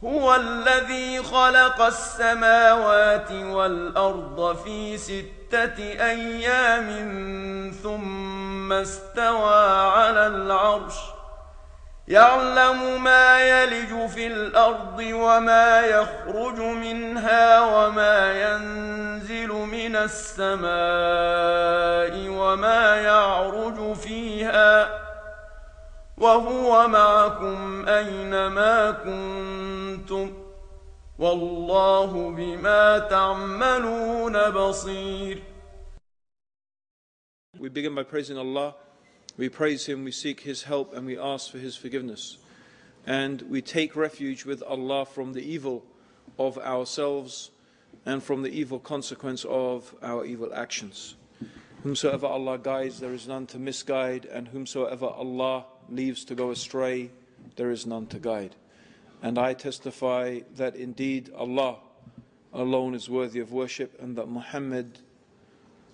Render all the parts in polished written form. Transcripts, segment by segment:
هو الذي خلق السماوات والأرض في 6 أيام ثم استوى على العرش يعلم ما يلج في الأرض وما يخرج منها وما ينزل من السماء وما يعرج فيها وهو معكم أينما كنتم والله بما تعملون بصير. We begin by praising Allah. We praise Him, we seek His help, and we ask for His forgiveness. And we take refuge with Allah from the evil of ourselves and from the evil consequence of our evil actions. Whomsoever Allah guides, there is none to misguide, and whomsoever Allah leaves to go astray, there is none to guide. And I testify that indeed Allah alone is worthy of worship, and that Muhammad,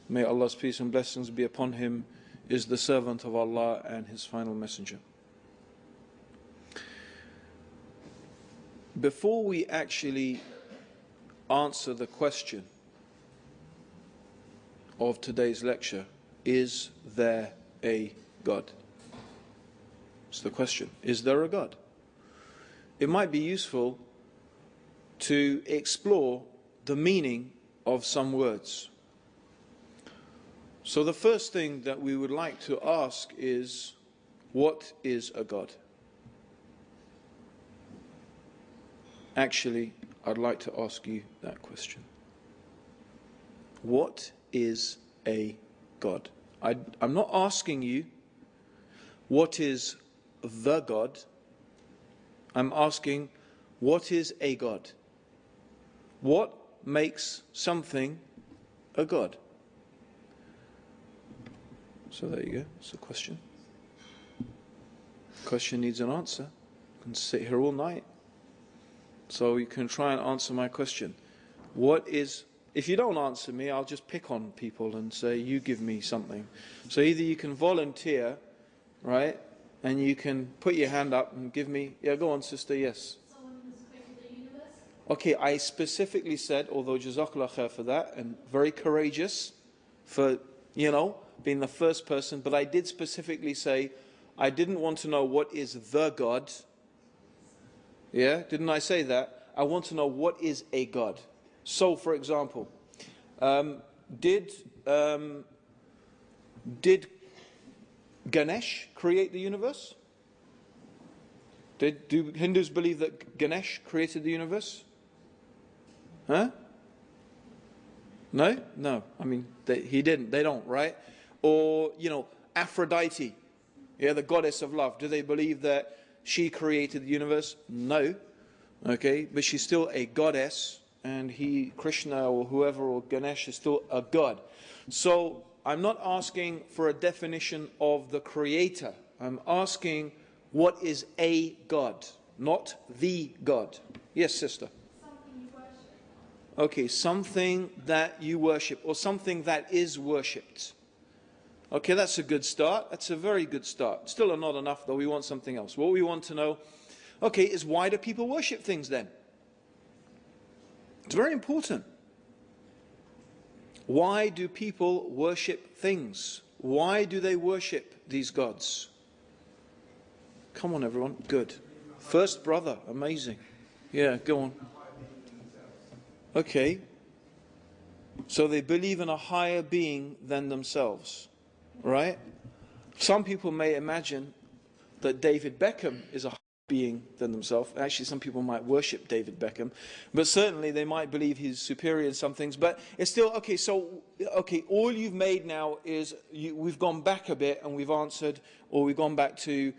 may Allah's peace and blessings be upon him, is the servant of Allah and His final messenger. Before we actually answer the question of today's lecture, is there a God? It's the question. Is there a God? It might be useful to explore the meaning of some words. So the first thing that we would like to ask is, what is a God? Actually, I'd like to ask you that question. What is a God? I'm not asking you, what is the God? I'm asking, what is a God? What makes something a God? So there you go, it's a question. Question needs an answer. You can sit here all night. So you can try and answer my question. What is, if you don't answer me, I'll just pick on people and say, you give me something. So either you can volunteer, right, and you can put your hand up and give me, yeah, go on sister, yes. Someone who's created the universe? Okay, I specifically said, although Jazakallah khair for that, and very courageous for, being the first person, but I did specifically say, I didn't want to know what is the God. Yeah, didn't I say that? I want to know what is a God. So, for example, did Ganesh create the universe? Do Hindus believe that Ganesh created the universe? Huh? No? No. I mean, he didn't. They don't, right? Or, Aphrodite, the goddess of love. Do they believe that she created the universe? No. Okay, but she's still a goddess, and Krishna or whoever, or Ganesh is still a god. So, I'm not asking for a definition of the creator. I'm asking, what is a God, not the God. Yes, sister? Something you worship. Okay, something that you worship, or something that is worshipped. Okay, that's a good start. That's a very good start. Still not enough, though. We want something else. What we want to know, okay, is why do people worship things then? It's very important. Why do people worship things? Why do they worship these gods? Come on, everyone. Good. First brother. Amazing. Yeah, go on. Okay. So they believe in a higher being than themselves. Right? Some people may imagine that David Beckham is a higher being than themselves. Actually, some people might worship David Beckham. But certainly they might believe he's superior in some things. But it's still, okay, so, all you've made now is, we've gone back a bit and we've answered, or we've gone back to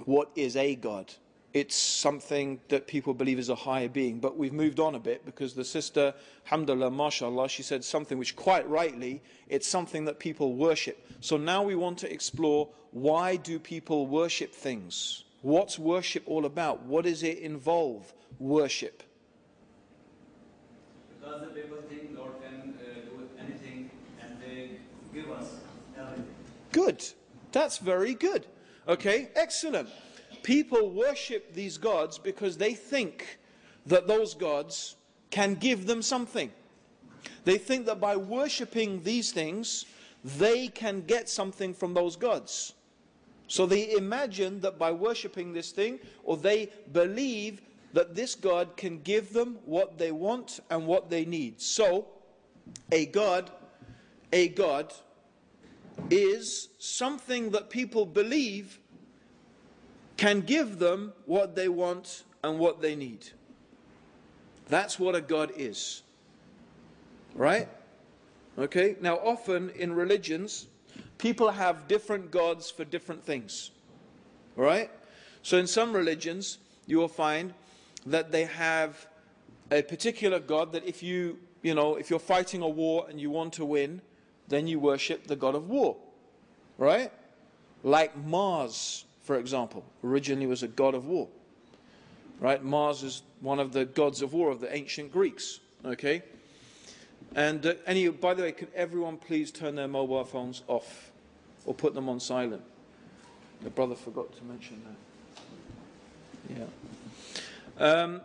what is a God. It's something that people believe is a higher being. But we've moved on a bit because the sister, alhamdulillah, mashallah, she said something which quite rightly, it's something that people worship. So now we want to explore, why do people worship things? What's worship all about? What does it involve, worship? Because the people think God can do anything and they give us everything. Good. That's very good. Okay, excellent. people worship these gods because they think that those gods can give them something. They think that by worshipping these things, they can get something from those gods. So they imagine that by worshipping this thing, or they believe that this God can give them what they want and what they need. So, a God is something that people believe can give them what they want and what they need. That's what a God is. Right? Okay? Now, often in religions, people have different gods for different things. Right? So in some religions, you will find that they have a particular God that if you're fighting a war and you want to win, then you worship the god of war. Right? Like Mars, for example, originally was a god of war. Right? Mars is one of the gods of war of the ancient Greeks. Okay? And by the way, could everyone please turn their mobile phones off or put them on silent? The brother forgot to mention that. Yeah.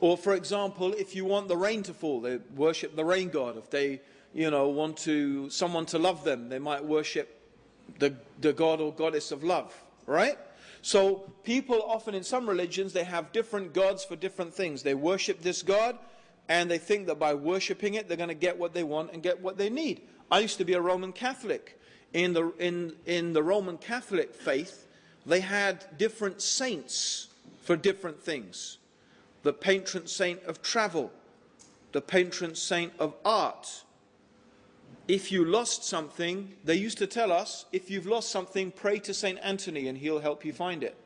Or for example, if you want the rain to fall, they worship the rain god. If they, want someone to love them, they might worship the god or goddess of love. Right? So people often in some religions, they have different gods for different things. They worship this god, and they think that by worshipping it, they're going to get what they want and get what they need. I used to be a Roman Catholic. In the Roman Catholic faith, they had different saints for different things. The patron saint of travel, the patron saint of art. If you lost something, they used to tell us, if you've lost something, pray to Saint Anthony and he'll help you find it.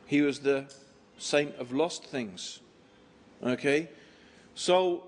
He was the saint of lost things. Okay? So,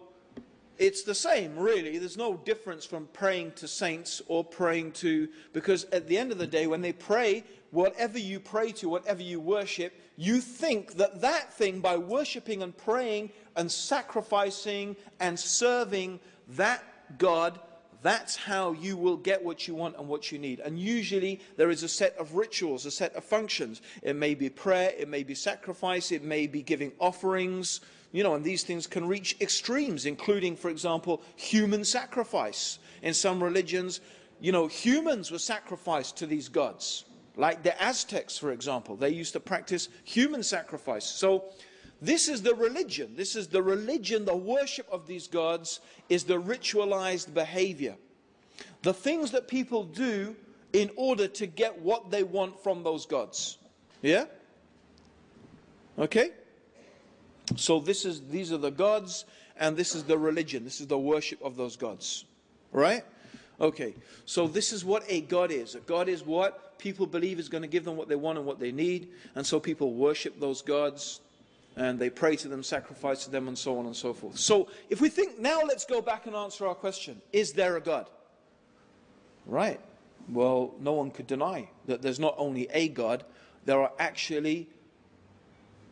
it's the same, really. There's no difference from praying to saints or praying to... Because at the end of the day, when they pray, whatever you pray to, whatever you worship, you think that that thing, by worshipping and praying and sacrificing and serving that God, that's how you will get what you want and what you need. And usually there is a set of rituals, a set of functions. It may be prayer, it may be sacrifice, it may be giving offerings... and these things can reach extremes, including, for example, human sacrifice. In some religions, humans were sacrificed to these gods. Like the Aztecs, for example. They used to practice human sacrifice. So this is the religion. This is the religion, the worship of these gods is the ritualized behavior. The things that people do in order to get what they want from those gods. Yeah? Okay? So these are the gods, and this is the religion. This is the worship of those gods. Right? Okay. So this is what a god is. A god is what people believe is going to give them what they want and what they need. And so people worship those gods, and they pray to them, sacrifice to them, and so on and so forth. So if we think, now let's go back and answer our question. Is there a God? Right. Well, no one could deny that there's not only a God, there are actually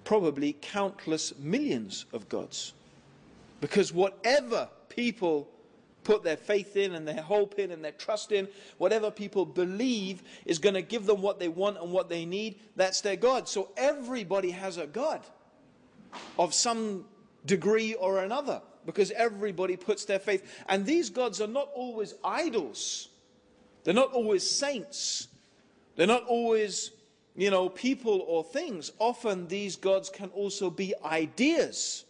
probably countless millions of gods. Because whatever people put their faith in and their hope in and their trust in, whatever people believe is going to give them what they want and what they need, that's their God. So everybody has a God of some degree or another, because everybody puts their faith. And these gods are not always idols. They're not always saints. They're not always people or things. Often these gods can also be ideas.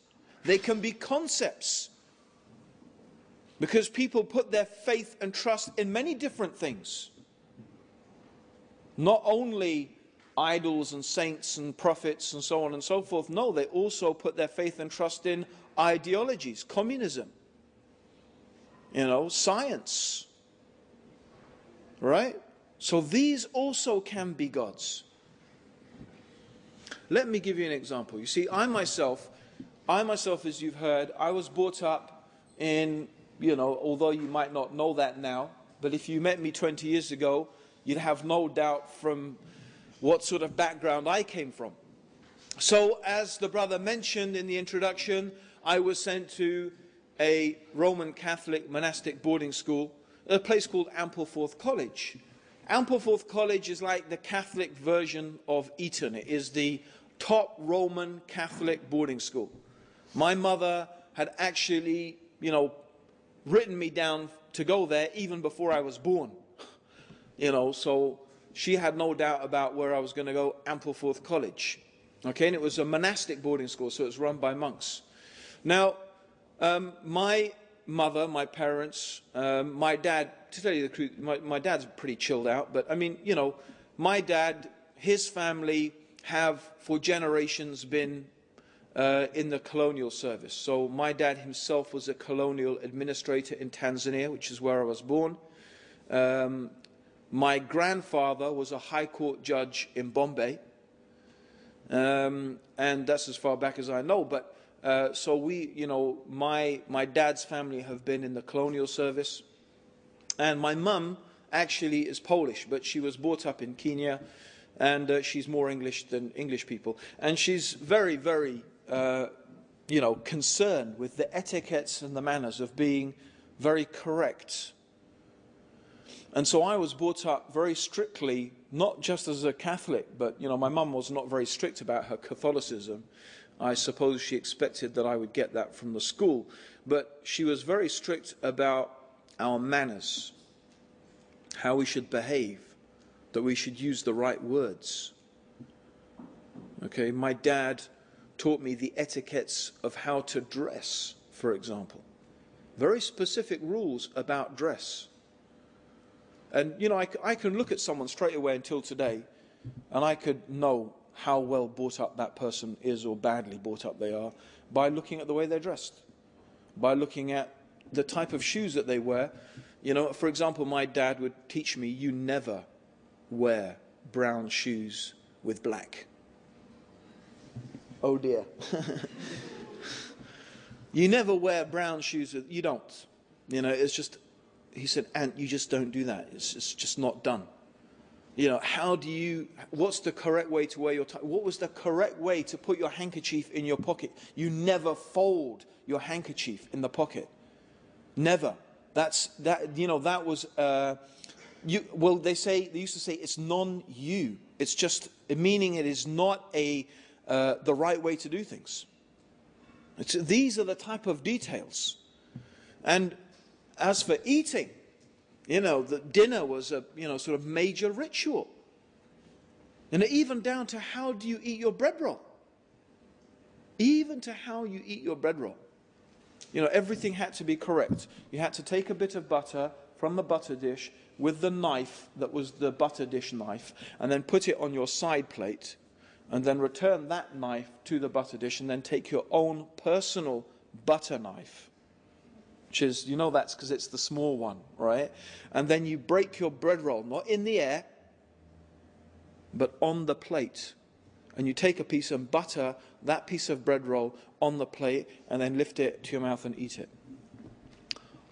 They can be concepts. Because people put their faith and trust in many different things. Not only idols and saints and prophets and so on and so forth. No, they also put their faith and trust in ideologies, communism, science. Right? So these also can be gods. Let me give you an example. You see, I myself, as you've heard, I was brought up in, although you might not know that now, but if you met me 20 years ago, you'd have no doubt from what sort of background I came from. So, as the brother mentioned in the introduction, I was sent to a Roman Catholic monastic boarding school, a place called Ampleforth College. Ampleforth College is like the Catholic version of Eton. It is the top Roman Catholic boarding school. My mother had actually, written me down to go there even before I was born. So she had no doubt about where I was going to go, Ampleforth College. Okay, and it was a monastic boarding school, so it was run by monks. Now, my mother, my parents, my dad, to tell you the truth, my dad's pretty chilled out, but I mean, my dad, his family have for generations been in the colonial service. So my dad himself was a colonial administrator in Tanzania, which is where I was born. My grandfather was a high court judge in Bombay. And that's as far back as I know. But so we, my dad's family have been in the colonial service. And my mum actually is Polish, but she was brought up in Kenya. And she's more English than English people. And she's very, very, concerned with the etiquettes and the manners of being very correct. And so I was brought up very strictly, not just as a Catholic, but, my mum was not very strict about her Catholicism. I suppose she expected that I would get that from the school. But she was very strict about our manners, how we should behave, that we should use the right words. Okay, my dad taught me the etiquettes of how to dress, for example. Very specific rules about dress. And, I can look at someone straight away until today, and I could know how well brought up that person is or badly brought up they are by looking at the way they're dressed, by looking at the type of shoes that they wear. For example, my dad would teach me, you never wear brown shoes with black. Oh dear. You never wear brown shoes with, you don't. It's just, he said, Ant, you just don't do that. It's just not done. What's the correct way to wear your tie? What was the correct way to put your handkerchief in your pocket? You never fold your handkerchief in the pocket. Never. That was, they used to say it's non-you. It's just, meaning it is not the right way to do things. These are the type of details. And as for eating, the dinner was a, sort of major ritual. And even down to how do you eat your bread roll. Even to how you eat your bread roll. Everything had to be correct. You had to take a bit of butter from the butter dish with the knife that was the butter dish knife, and then put it on your side plate, and then return that knife to the butter dish, and then take your own personal butter knife, which is, that's because it's the small one, right? And then you break your bread roll, not in the air, but on the plate. And you take a piece and butter that piece of bread roll on the plate, and then lift it to your mouth and eat it.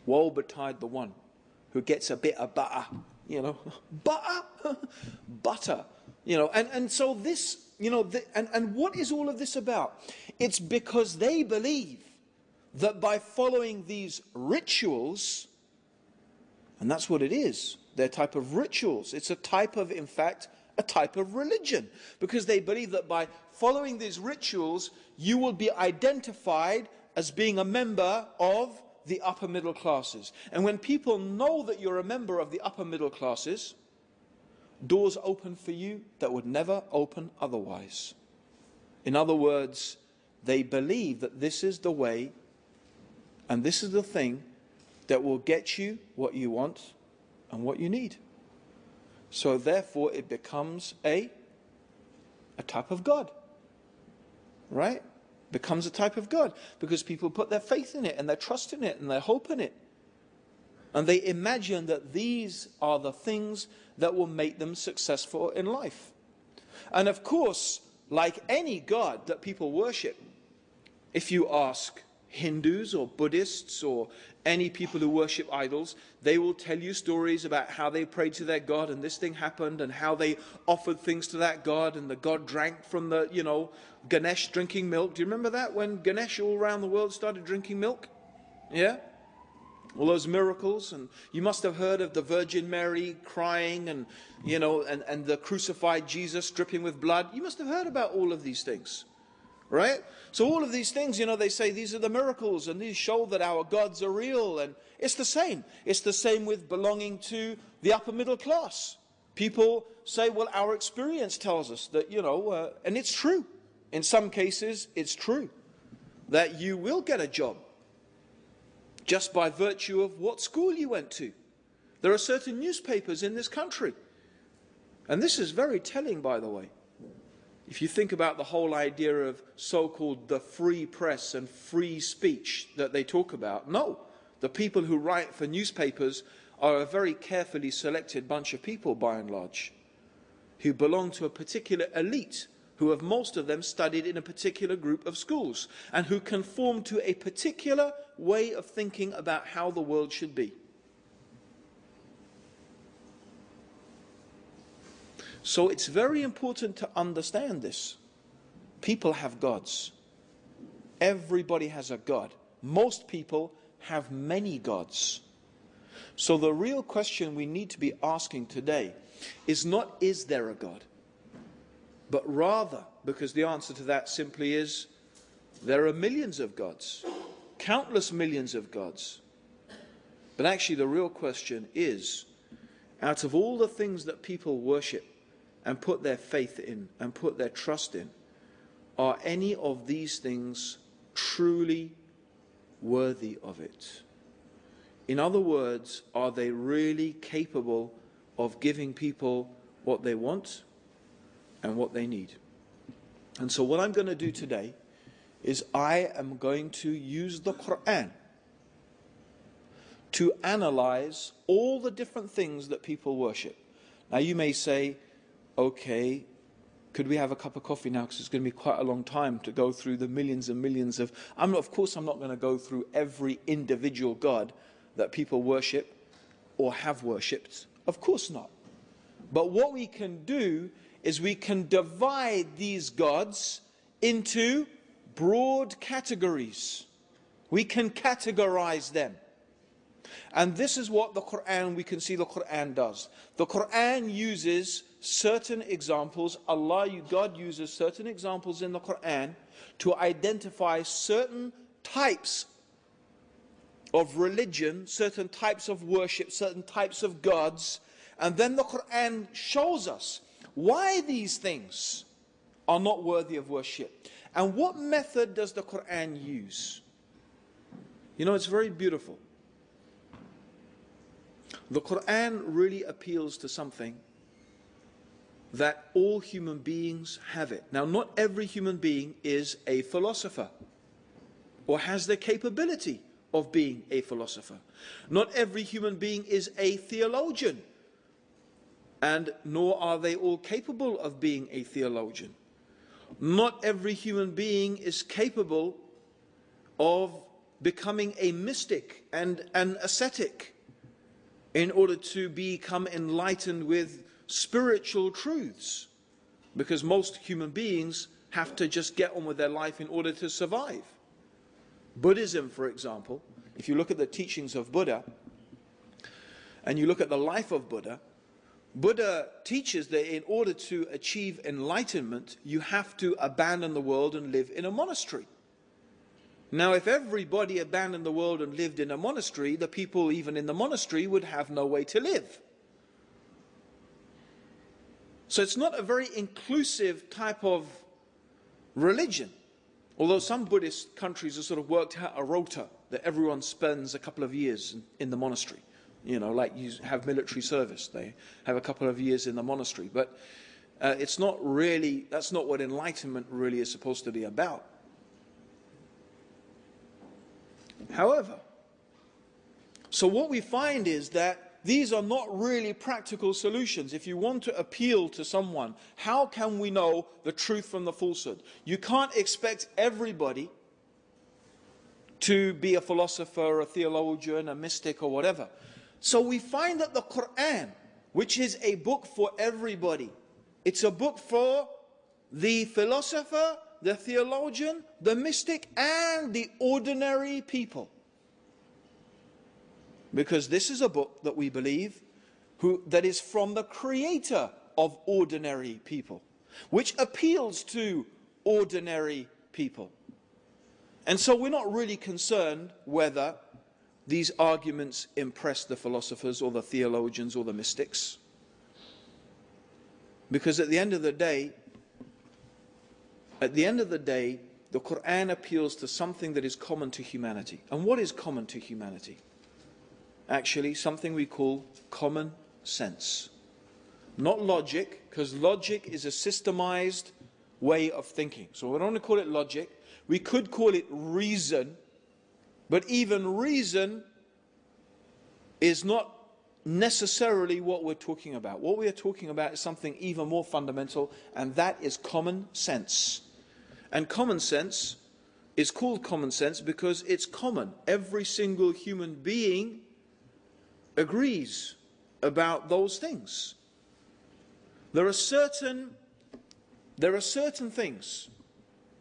Woe betide the one who gets a bit of butter, butter, and so this, and what is all of this about? It's because they believe that by following these rituals, and that's what it is, they're a type of rituals. It's a type of, in fact, a type of religion, because they believe that by following these rituals, you will be identified as being a member of the upper middle classes. And when people know that you're a member of the upper middle classes, doors open for you that would never open otherwise. In other words, they believe that this is the way and this is the thing that will get you what you want and what you need. So therefore it becomes a type of God. Right? Becomes a type of God, because people put their faith in it and their trust in it and their hope in it. And they imagine that these are the things that will make them successful in life. And of course, like any God that people worship, if you ask Hindus or Buddhists or any people who worship idols, they will tell you stories about how they prayed to their God and this thing happened, and how they offered things to that God, and the God drank from the, Ganesh drinking milk. Do you remember that, when Ganesh all around the world started drinking milk? Yeah? All those miracles, and you must have heard of the Virgin Mary crying and, and the crucified Jesus dripping with blood. You must have heard about all of these things, right? So all of these things, they say these are the miracles and these show that our gods are real, and it's the same. It's the same with belonging to the upper middle class. People say, well, our experience tells us that, and it's true. In some cases, it's true that you will get a job just by virtue of what school you went to. There are certain newspapers in this country, and this is very telling, by the way. If you think about the whole idea of so-called the free press and free speech that they talk about, no, the people who write for newspapers are a very carefully selected bunch of people, by and large, who belong to a particular elite, who have most of them studied in a particular group of schools, and who conform to a particular way of thinking about how the world should be. So it's very important to understand this. People have gods. Everybody has a god. Most people have many gods. So the real question we need to be asking today is not, is there a God? But rather, because the answer to that simply is, there are millions of gods, countless millions of gods. But actually the real question is, out of all the things that people worship and put their faith in and put their trust in, are any of these things truly worthy of it? In other words, are they really capable of giving people what they want and what they need? And so what I'm going to do today is I am going to use the Quran to analyze all the different things that people worship. Now you may say, okay, could we have a cup of coffee now, because it's going to be quite a long time to go through the millions and millions of... Of course I'm not going to go through every individual god that people worship or have worshipped. Of course not. But what we can do is we can divide these gods into broad categories. We can categorize them. And this is what the Quran, we can see the Quran does. The Quran uses certain examples, God uses certain examples in the Quran to identify certain types of religion, certain types of worship, certain types of gods, and then the Quran shows us why these things are not worthy of worship. And what method does the Quran use? It's very beautiful. The Quran really appeals to something that all human beings have it. Now, not every human being is a philosopher or has the capability of being a philosopher. Not every human being is a theologian, and nor are they all capable of being a theologian. Not every human being is capable of becoming a mystic and an ascetic in order to become enlightened with spiritual truths, because most human beings have to just get on with their life in order to survive. Buddhism, for example, if you look at the teachings of Buddha and you look at the life of Buddha, Buddha teaches that in order to achieve enlightenment, you have to abandon the world and live in a monastery. Now, if everybody abandoned the world and lived in a monastery, the people even in the monastery would have no way to live. So it's not a very inclusive type of religion. Although some Buddhist countries have sort of worked out a rota that everyone spends a couple of years in the monastery. Like you have military service, they have a couple of years in the monastery. But it's not really, that's not what enlightenment really is supposed to be about. However, so what we find is that these are not really practical solutions. If you want to appeal to someone, how can we know the truth from the falsehood? You can't expect everybody to be a philosopher, a theologian, a mystic, or whatever. So we find that the Quran, which is a book for everybody, it's a book for the philosopher, the theologian, the mystic, and the ordinary people. Because this is a book that we believe that is from the creator of ordinary people, which appeals to ordinary people. And so we're not really concerned whether these arguments impress the philosophers or the theologians or the mystics. Because at the end of the day, the Quran appeals to something that is common to humanity. And what is common to humanity? Actually, something we call common sense. Not logic, because logic is a systemized way of thinking. So we don't want to call it logic. We could call it reason, but even reason is not necessarily what we're talking about. What we are talking about is something even more fundamental, and that is common sense. And common sense is called common sense because it's common. Every single human being agrees about those things. There are certain things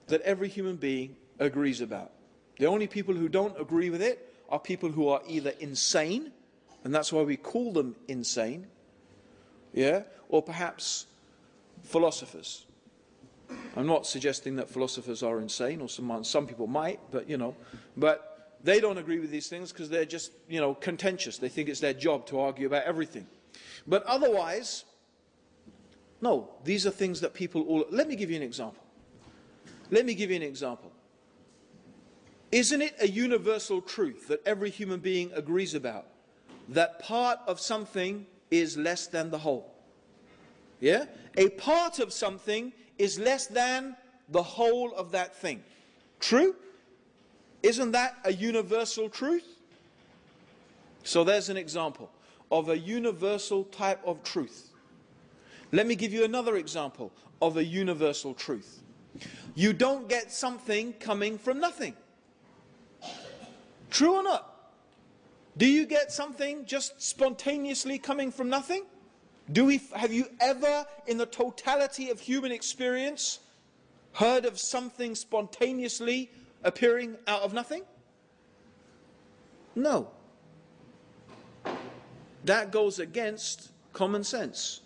that every human being agrees about. The only people who don't agree with it are people who are either insane, and that's why we call them insane, or perhaps philosophers. I'm not suggesting that philosophers are insane, or some people might, but but they don't agree with these things because they're just, contentious. They think it's their job to argue about everything. But otherwise, no, these are things that people all... Let me give you an example. Isn't it a universal truth that every human being agrees about that part of something is less than the whole? Yeah? A part of something is less than the whole of that thing. True? Isn't that a universal truth? So there's an example of a universal type of truth. Let me give you another example of a universal truth. You don't get something coming from nothing. True or not? Do you get something just spontaneously coming from nothing? Have you ever, in the totality of human experience, heard of something spontaneously appearing out of nothing? No. That goes against common sense.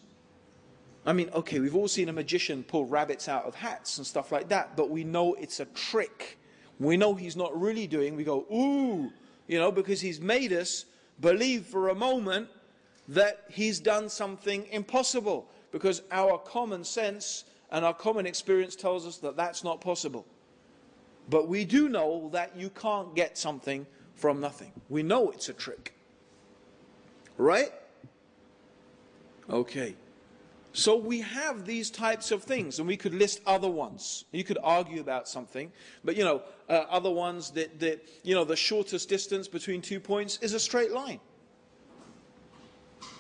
I mean, okay, we've all seen a magician pull rabbits out of hats and stuff like that, but we know it's a trick. We know he's not really doing, we go, ooh, because he's made us believe for a moment that he's done something impossible, because our common sense and our common experience tells us that that's not possible. But we do know that you can't get something from nothing. We know it's a trick. Right? Okay. So we have these types of things, and we could list other ones. You could argue about something, but other ones that the shortest distance between 2 points is a straight line.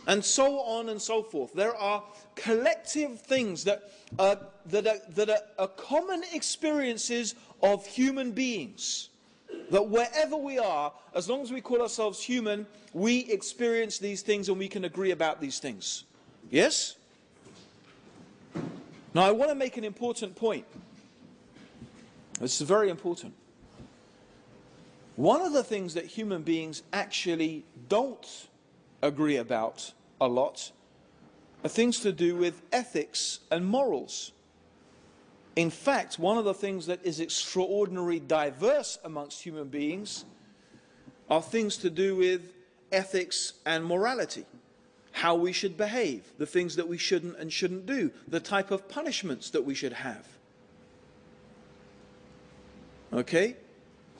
And so on and so forth. There are collective things that are common experiences of human beings. That wherever we are, as long as we call ourselves human, we experience these things and we can agree about these things. Yes? Now I want to make an important point. This is very important. One of the things that human beings actually don't agree about a lot are things to do with ethics and morals. In fact, one of the things that is extraordinarily diverse amongst human beings are things to do with ethics and morality. How we should behave, the things that we shouldn't and shouldn't do, the type of punishments that we should have. Okay?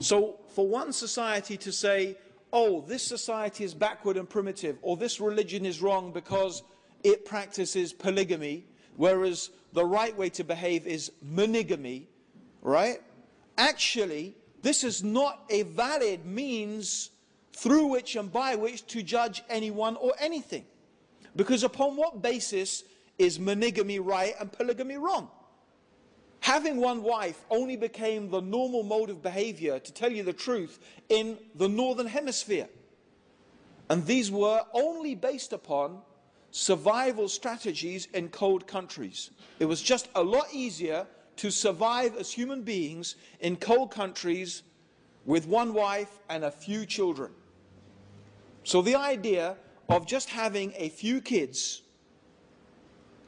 So for one society to say, oh, this society is backward and primitive, or this religion is wrong because it practices polygamy, whereas the right way to behave is monogamy, right? Actually, this is not a valid means through which and by which to judge anyone or anything. Because upon what basis is monogamy right and polygamy wrong? Having one wife only became the normal mode of behavior, to tell you the truth, in the northern hemisphere. And these were only based upon survival strategies in cold countries. It was just a lot easier to survive as human beings in cold countries with one wife and a few children. So the idea of just having a few kids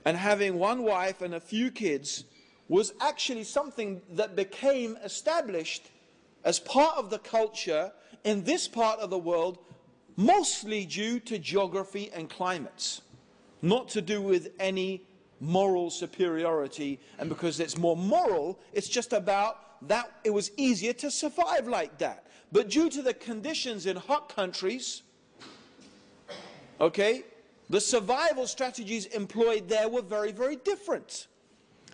and having one wife and a few kids was actually something that became established as part of the culture in this part of the world, mostly due to geography and climates, not to do with any moral superiority. And because it's more moral, it's just about that it was easier to survive like that. But due to the conditions in hot countries, okay, the survival strategies employed there were very, very different.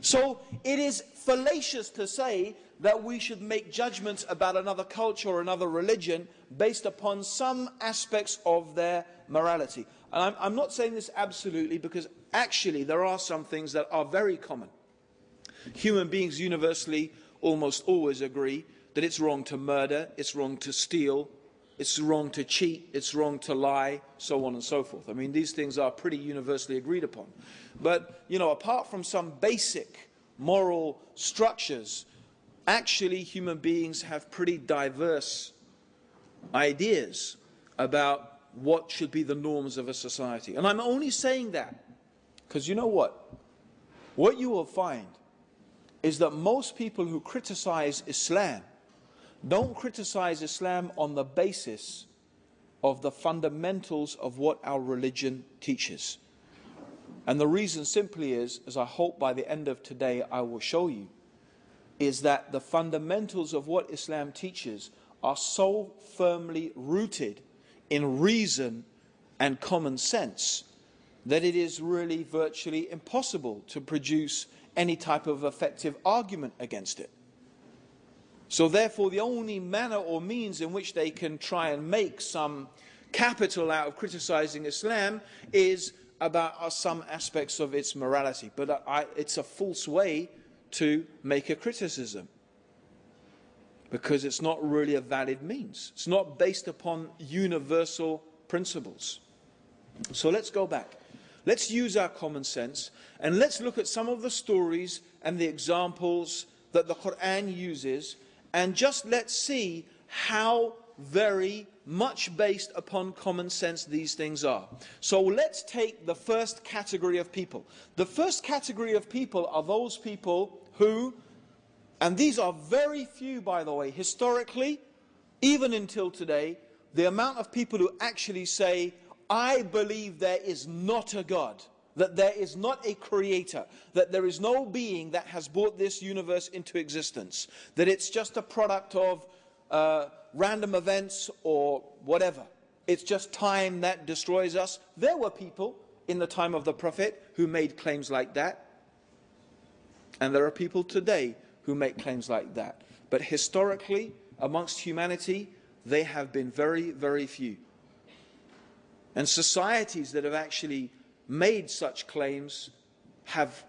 So it is fallacious to say that we should make judgments about another culture or another religion based upon some aspects of their morality. And I'm not saying this absolutely, because actually there are some things that are very common. Human beings universally almost always agree that it's wrong to murder, it's wrong to steal, it's wrong to cheat, it's wrong to lie, so on and so forth. I mean, these things are pretty universally agreed upon. But, you know, apart from some basic moral structures, actually human beings have pretty diverse ideas about what should be the norms of a society. And I'm only saying that because you know what? What you will find is that most people who criticize Islam don't criticize Islam on the basis of the fundamentals of what our religion teaches. And the reason simply is, as I hope by the end of today I will show you, is that the fundamentals of what Islam teaches are so firmly rooted in reason and common sense that it is really virtually impossible to produce any type of effective argument against it. So therefore, the only manner or means in which they can try and make some capital out of criticizing Islam is about some aspects of its morality. But it's a false way to make a criticism, because it's not really a valid means. It's not based upon universal principles. So let's go back. Let's use our common sense and let's look at some of the stories and the examples that the Quran uses, and just let's see how very much based upon common sense these things are. So let's take the first category of people. The first category of people are those people who, and these are very few by the way, historically, even until today, the amount of people who actually say, I believe there is not a God, that there is not a creator, that there is no being that has brought this universe into existence, that it's just a product of random events or whatever. It's just time that destroys us. There were people in the time of the Prophet who made claims like that. And there are people today who make claims like that. But historically, amongst humanity, they have been very, very few. And societies that have actually made such claims have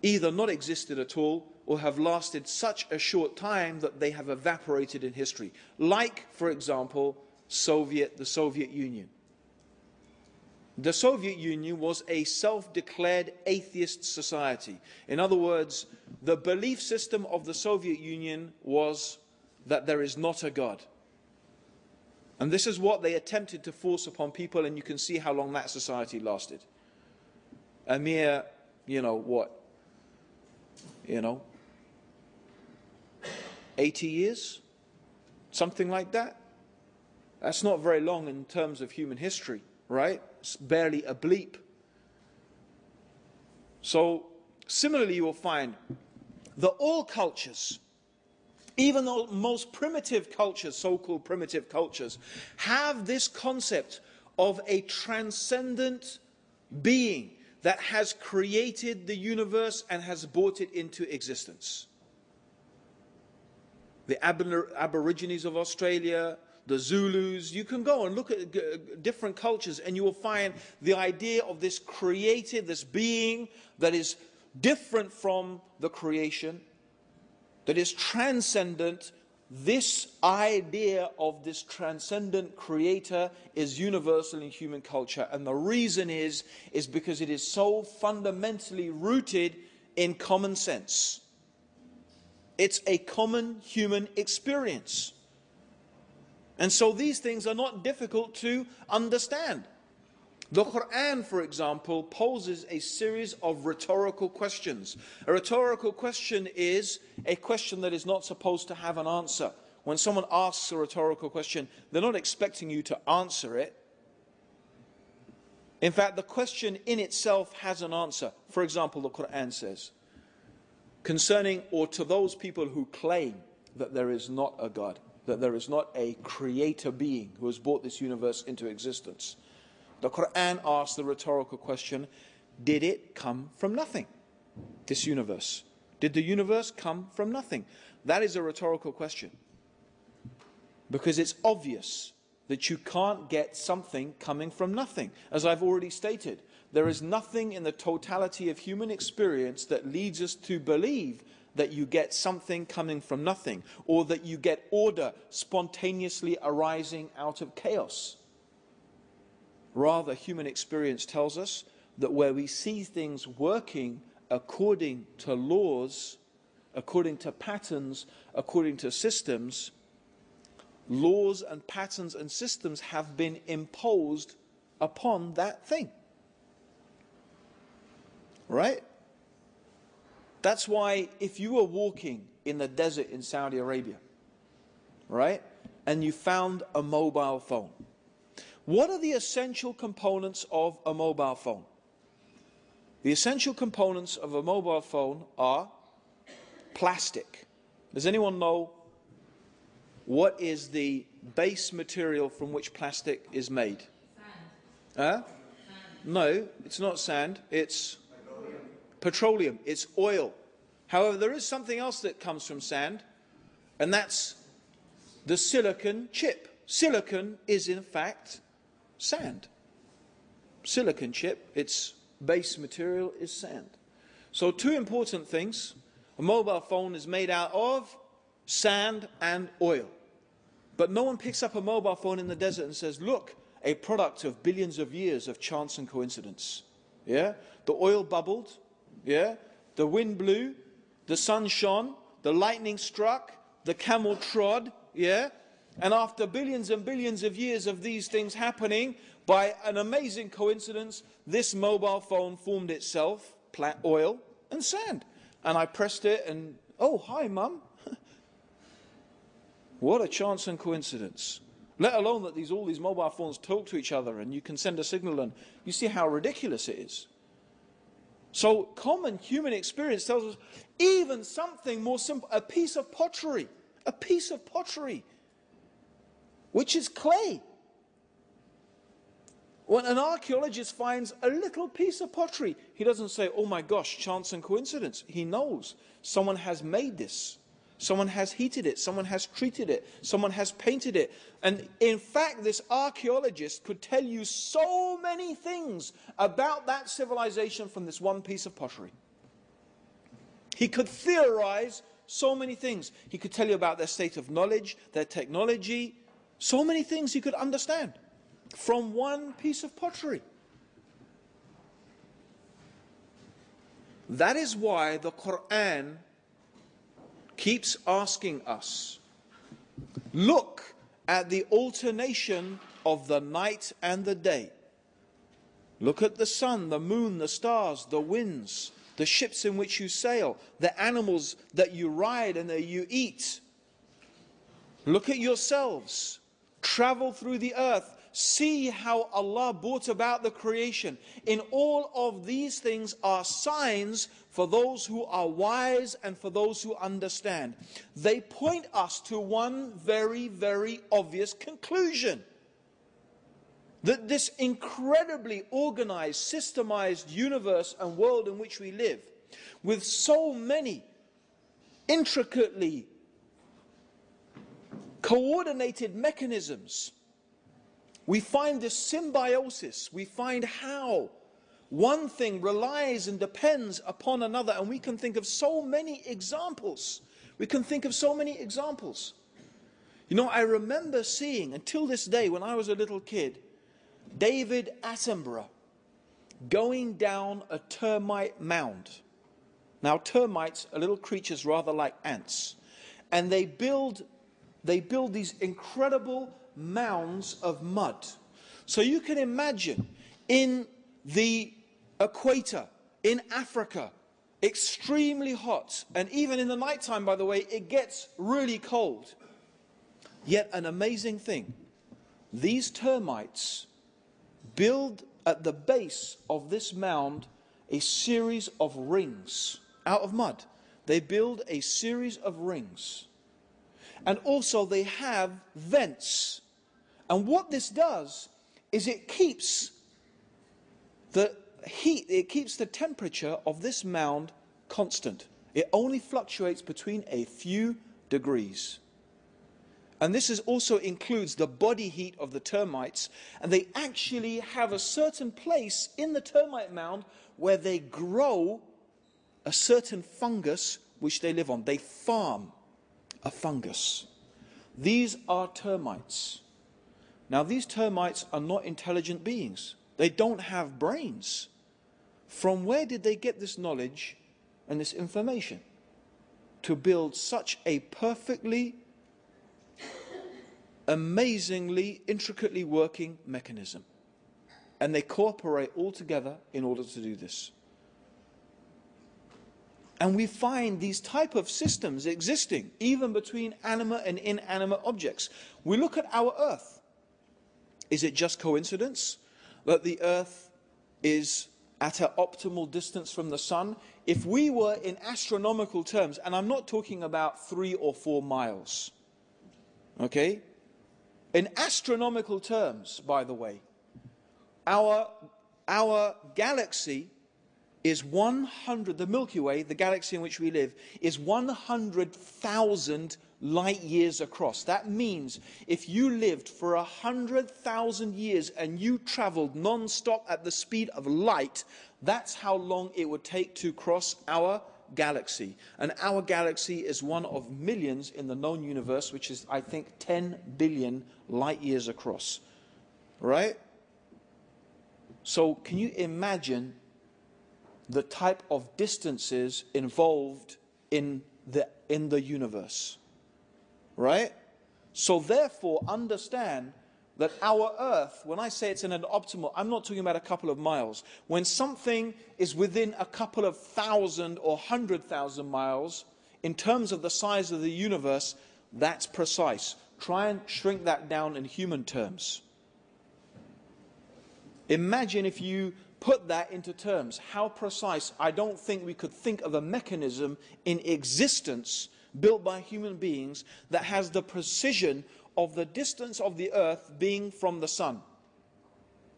either not existed at all or have lasted such a short time that they have evaporated in history. Like, for example, the Soviet Union. The Soviet Union was a self-declared atheist society. In other words, the belief system of the Soviet Union was that there is not a God. And this is what they attempted to force upon people, and you can see how long that society lasted. A mere, 80 years? Something like that? That's not very long in terms of human history, right? It's barely a bleep. So, similarly you will find that all cultures, even the most primitive cultures, so-called primitive cultures, have this concept of a transcendent being that has created the universe and has brought it into existence. The Aborigines of Australia, the Zulus, you can go and look at different cultures and you will find the idea of this created, this being that is different from the creation, that is transcendent. This idea of this transcendent creator is universal in human culture. And the reason is because it is so fundamentally rooted in common sense. It's a common human experience. And so these things are not difficult to understand. The Quran, for example, poses a series of rhetorical questions. A rhetorical question is a question that is not supposed to have an answer. When someone asks a rhetorical question, they're not expecting you to answer it. In fact, the question in itself has an answer. For example, the Quran says, concerning or to those people who claim that there is not a God, that there is not a creator being who has brought this universe into existence. The Quran asks the rhetorical question, did it come from nothing, this universe? Did the universe come from nothing? That is a rhetorical question. Because it's obvious that you can't get something coming from nothing. As I've already stated, there is nothing in the totality of human experience that leads us to believe that you get something coming from nothing, or that you get order spontaneously arising out of chaos. Rather, human experience tells us that where we see things working according to laws, according to patterns, according to systems, laws and patterns and systems have been imposed upon that thing. Right? That's why if you were walking in the desert in Saudi Arabia, right, and you found a mobile phone, what are the essential components of a mobile phone? The essential components of a mobile phone are plastic. Does anyone know what is the base material from which plastic is made? Sand. No, it's not sand. It's petroleum. It's oil. However, there is something else that comes from sand, and that's the silicon chip. Silicon is in fact sand. Silicon chip, its base material is sand. So two important things. A mobile phone is made out of sand and oil. But no one picks up a mobile phone in the desert and says, look, a product of billions of years of chance and coincidence. Yeah? The oil bubbled. Yeah? The wind blew. The sun shone. The lightning struck. The camel trod. Yeah? And after billions and billions of years of these things happening, by an amazing coincidence, this mobile phone formed itself, oil and sand. And I pressed it and, oh, hi, Mum. What a chance and coincidence. Let alone that all these mobile phones talk to each other and you can send a signal, and you see how ridiculous it is. So common human experience tells us even something more simple, a piece of pottery, which is clay. When an archaeologist finds a little piece of pottery, he doesn't say, oh my gosh, chance and coincidence. He knows someone has made this. Someone has heated it. Someone has treated it. Someone has painted it. And in fact, this archaeologist could tell you so many things about that civilization from this one piece of pottery. He could theorize so many things. He could tell you about their state of knowledge, their technology, so many things he could understand from one piece of pottery. That is why the Quran keeps asking us, look at the alternation of the night and the day. Look at the sun, the moon, the stars, the winds, the ships in which you sail, the animals that you ride and that you eat. Look at yourselves. Travel through the earth. See how Allah brought about the creation. In all of these things are signs for those who are wise and for those who understand. They point us to one very, very obvious conclusion. That this incredibly organized, systemized universe and world in which we live, with so many intricately coordinated mechanisms, we find this symbiosis. We find how one thing relies and depends upon another. And we can think of so many examples. You know, I remember seeing, until this day, when I was a little kid, David Attenborough going down a termite mound. Now, termites are little creatures rather like ants. And they build these incredible mounds of mud. So you can imagine in the equator, in Africa, extremely hot, and even in the nighttime, by the way, it gets really cold. Yet an amazing thing, these termites build at the base of this mound a series of rings out of mud. They build a series of rings. And also they have vents. And what this does is it keeps the heat, it keeps the temperature of this mound constant. It only fluctuates between a few degrees. And this also includes the body heat of the termites. And they actually have a certain place in the termite mound where they grow a certain fungus which they live on. They farm a fungus. These are termites. Now, these termites are not intelligent beings. They don't have brains. From where did they get this knowledge and this information to build such a perfectly, amazingly, intricately working mechanism? And they cooperate all together in order to do this. And we find these type of systems existing even between animate and inanimate objects. We look at our Earth. Is it just coincidence that the Earth is at an optimal distance from the sun? If we were in astronomical terms, and I'm not talking about 3 or 4 miles, okay? In astronomical terms, by the way, our galaxy is 100, the Milky Way, the galaxy in which we live, is 100,000 light years across. That means if you lived for 100,000 years and you traveled non-stop at the speed of light, that's how long it would take to cross our galaxy. And our galaxy is one of millions in the known universe, which is, I think, 10 billion light years across. Right? So can you imagine the type of distances involved in the universe? Right? So therefore, understand that our Earth, when I say it's in an optimal, I'm not talking about a couple of miles. When something is within a couple of 1,000 or 100,000 miles, in terms of the size of the universe, that's precise. Try and shrink that down in human terms. Imagine if you put that into terms, how precise. I don't think we could think of a mechanism in existence built by human beings that has the precision of the distance of the Earth being from the sun.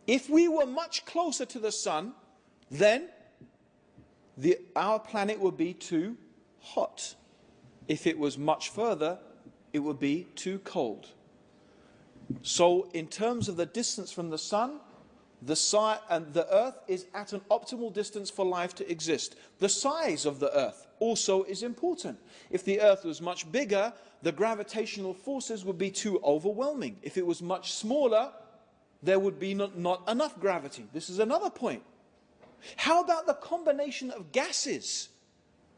If we were much closer to the sun, then our planet would be too hot. If it was much further, it would be too cold. So in terms of the distance from the sun, the Earth is at an optimal distance for life to exist. The size of the Earth also is important. If the Earth was much bigger, the gravitational forces would be too overwhelming. If it was much smaller, there would be not enough gravity. This is another point. How about the combination of gases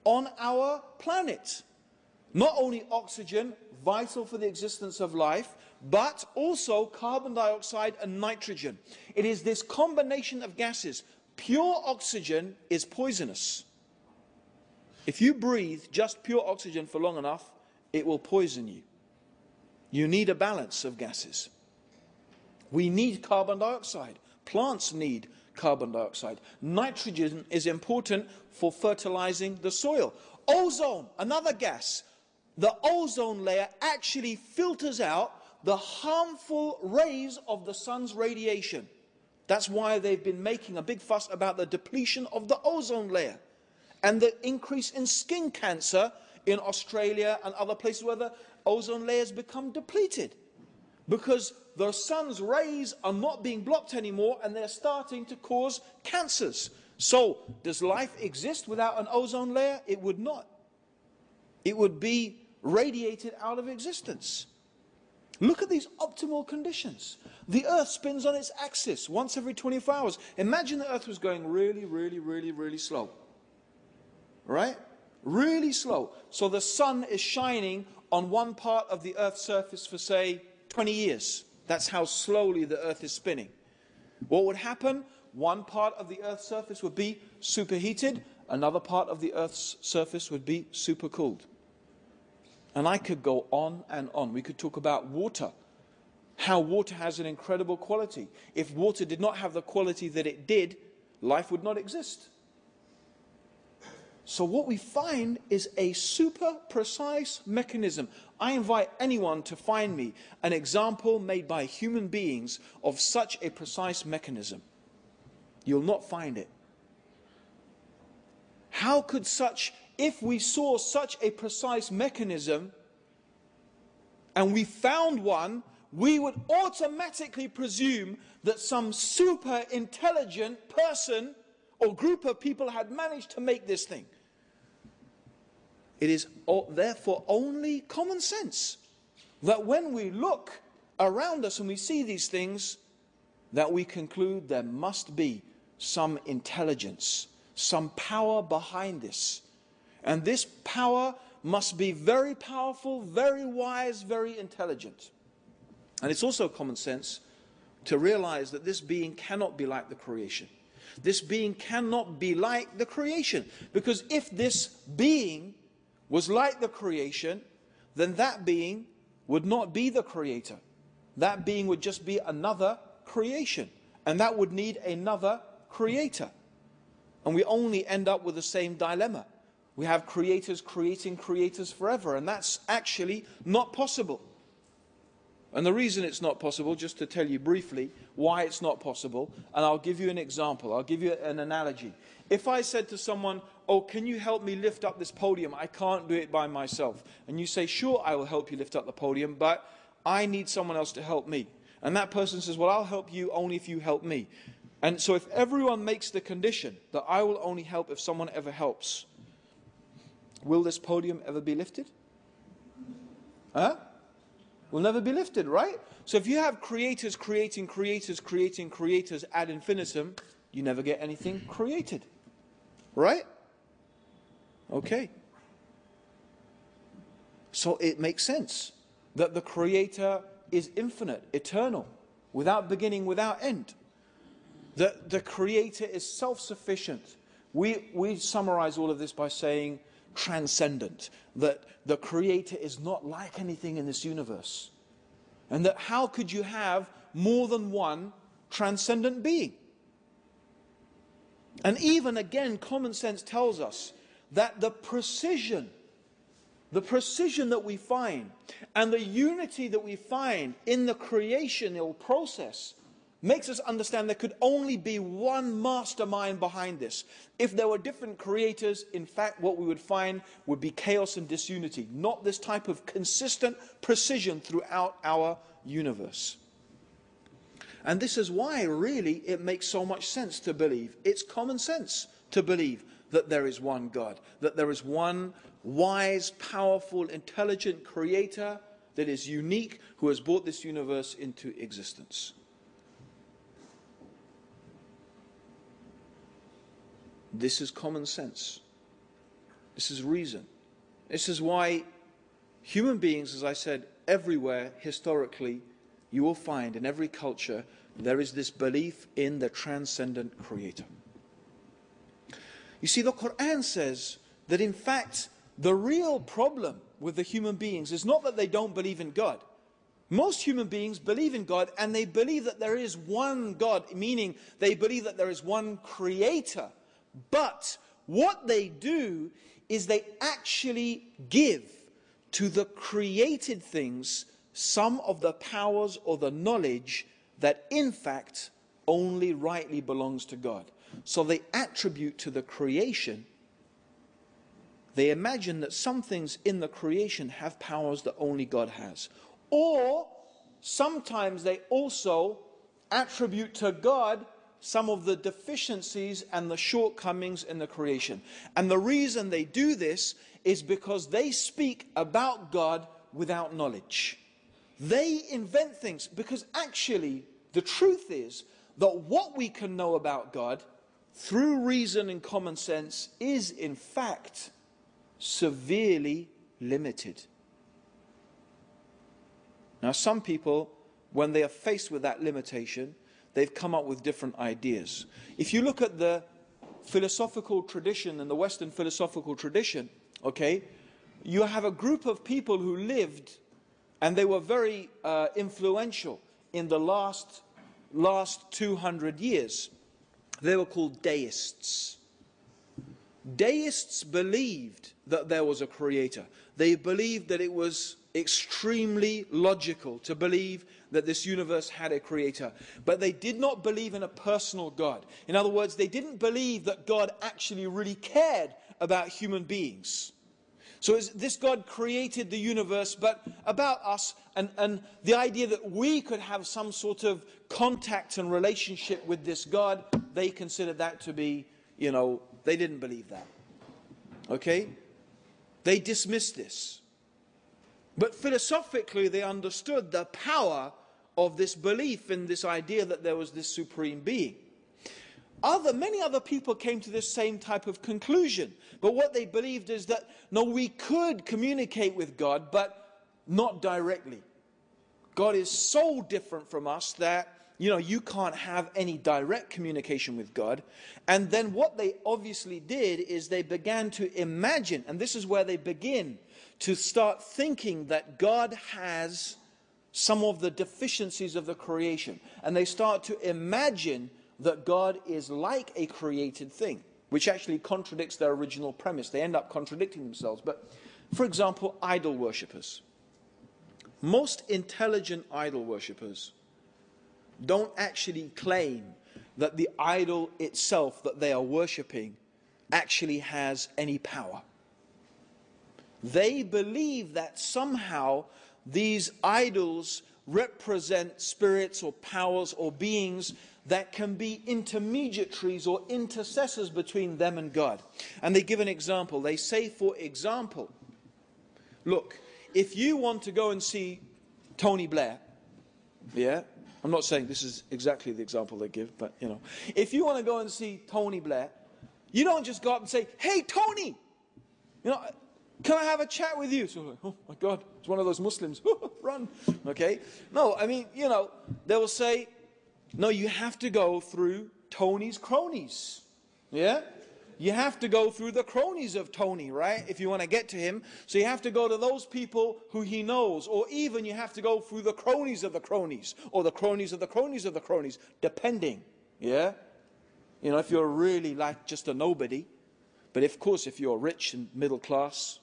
on our planet? Not only oxygen, vital for the existence of life, but also carbon dioxide and nitrogen. It is this combination of gases. Pure oxygen is poisonous. If you breathe just pure oxygen for long enough, it will poison you. You need a balance of gases. We need carbon dioxide. Plants need carbon dioxide. Nitrogen is important for fertilizing the soil. Ozone, another gas. The ozone layer actually filters out the harmful rays of the sun's radiation. That's why they've been making a big fuss about the depletion of the ozone layer and the increase in skin cancer in Australia and other places where the ozone layers become depleted, because the sun's rays are not being blocked anymore and they're starting to cause cancers. So, does life exist without an ozone layer? It would not. It would be radiated out of existence. Look at these optimal conditions. The Earth spins on its axis once every 24 hours. Imagine the Earth was going really, really, really, really slow. Right? Really slow. So the sun is shining on one part of the Earth's surface for, say, 20 years. That's how slowly the earth is spinning. What would happen? One part of the earth's surface would be superheated, another part of the earth's surface would be supercooled. And I could go on and on. We could talk about water, how water has an incredible quality. If water did not have the quality that it did, life would not exist. So what we find is a super precise mechanism. I invite anyone to find me an example made by human beings of such a precise mechanism. You'll not find it. How could such, if we saw such a precise mechanism and we found one, we would automatically presume that some super intelligent person or group of people had managed to make this thing. It is therefore only common sense that when we look around us and we see these things, that we conclude there must be some intelligence, some power behind this. And this power must be very powerful, very wise, very intelligent. And it's also common sense to realize that this being cannot be like the creation. This being cannot be like the creation. Because if this being was like the creation, then that being would not be the creator. That being would just be another creation. And that would need another creator. And we only end up with the same dilemma. We have creators creating creators forever. And that's actually not possible. And the reason it's not possible, just to tell you briefly why it's not possible, and I'll give you an example, I'll give you an analogy. If I said to someone, oh, can you help me lift up this podium? I can't do it by myself. And you say, sure, I will help you lift up the podium, but I need someone else to help me. And that person says, well, I'll help you only if you help me. And so if everyone makes the condition that I will only help if someone ever helps, will this podium ever be lifted? Huh? Will never be lifted, right? So if you have creators creating creators ad infinitum, you never get anything created. Right? Okay. So it makes sense that the creator is infinite, eternal, without beginning, without end. The creator is self-sufficient. We summarize all of this by saying transcendent, that the creator is not like anything in this universe. And that how could you have more than one transcendent being? And even again, common sense tells us that the precision that we find and the unity that we find in the creational process makes us understand there could only be one mastermind behind this. If there were different creators, in fact, what we would find would be chaos and disunity, not this type of consistent precision throughout our universe. And this is why, really, it makes so much sense to believe. It's common sense to believe that there is one God, that there is one wise, powerful, intelligent creator that is unique, who has brought this universe into existence. This is common sense. This is reason. This is why human beings, as I said, everywhere, historically, you will find in every culture, there is this belief in the transcendent creator. You see, the Quran says that in fact, the real problem with the human beings is not that they don't believe in God. Most human beings believe in God, and they believe that there is one God, meaning they believe that there is one creator. But what they do is they actually give to the created things some of the powers or the knowledge that in fact only rightly belongs to God. So they attribute to the creation, they imagine that some things in the creation have powers that only God has. Or sometimes they also attribute to God some of the deficiencies and the shortcomings in the creation. And the reason they do this is because they speak about God without knowledge. They invent things because actually the truth is that what we can know about God through reason and common sense is in fact severely limited. Now some people when they are faced with that limitation, they've come up with different ideas. If you look at the philosophical tradition and the Western philosophical tradition, okay, you have a group of people who lived, and they were very influential in the last 200 years. They were called deists. Deists believed that there was a creator. They believed that it was extremely logical to believe that this universe had a creator. But they did not believe in a personal God. In other words, they didn't believe that God actually really cared about human beings. So this God created the universe, but about us, and the idea that we could have some sort of contact and relationship with this God, they considered that to be, they didn't believe that. Okay? They dismissed this. But philosophically, they understood the power of this belief in this idea that there was this supreme being. Many other people came to this same type of conclusion. But what they believed is that, no, we could communicate with God, but not directly. God is so different from us that, you can't have any direct communication with God. And then what they obviously did is they began to imagine, and this is where they begin to start thinking that God has some of the deficiencies of the creation. And they start to imagine that God is like a created thing, which actually contradicts their original premise. They end up contradicting themselves. But, for example, idol worshippers. Most intelligent idol worshippers don't actually claim that the idol itself that they are worshipping actually has any power. They believe that somehow these idols represent spirits or powers or beings that can be intermediaries or intercessors between them and God. And they give an example. They say, for example, look, if you want to go and see Tony Blair, yeah, I'm not saying this is exactly the example they give, but if you want to go and see Tony Blair, you don't just go up and say, hey, Tony, can I have a chat with you? So like, oh my God, it's one of those Muslims. Run. Okay? No, they will say, no, you have to go through Tony's cronies. Yeah? You have to go through the cronies of Tony, right? If you want to get to him. So you have to go to those people who he knows. Or even you have to go through the cronies of the cronies. Or the cronies of the cronies of the cronies. Depending. Yeah? If you're really like just a nobody. But of course, if you're rich and middle class,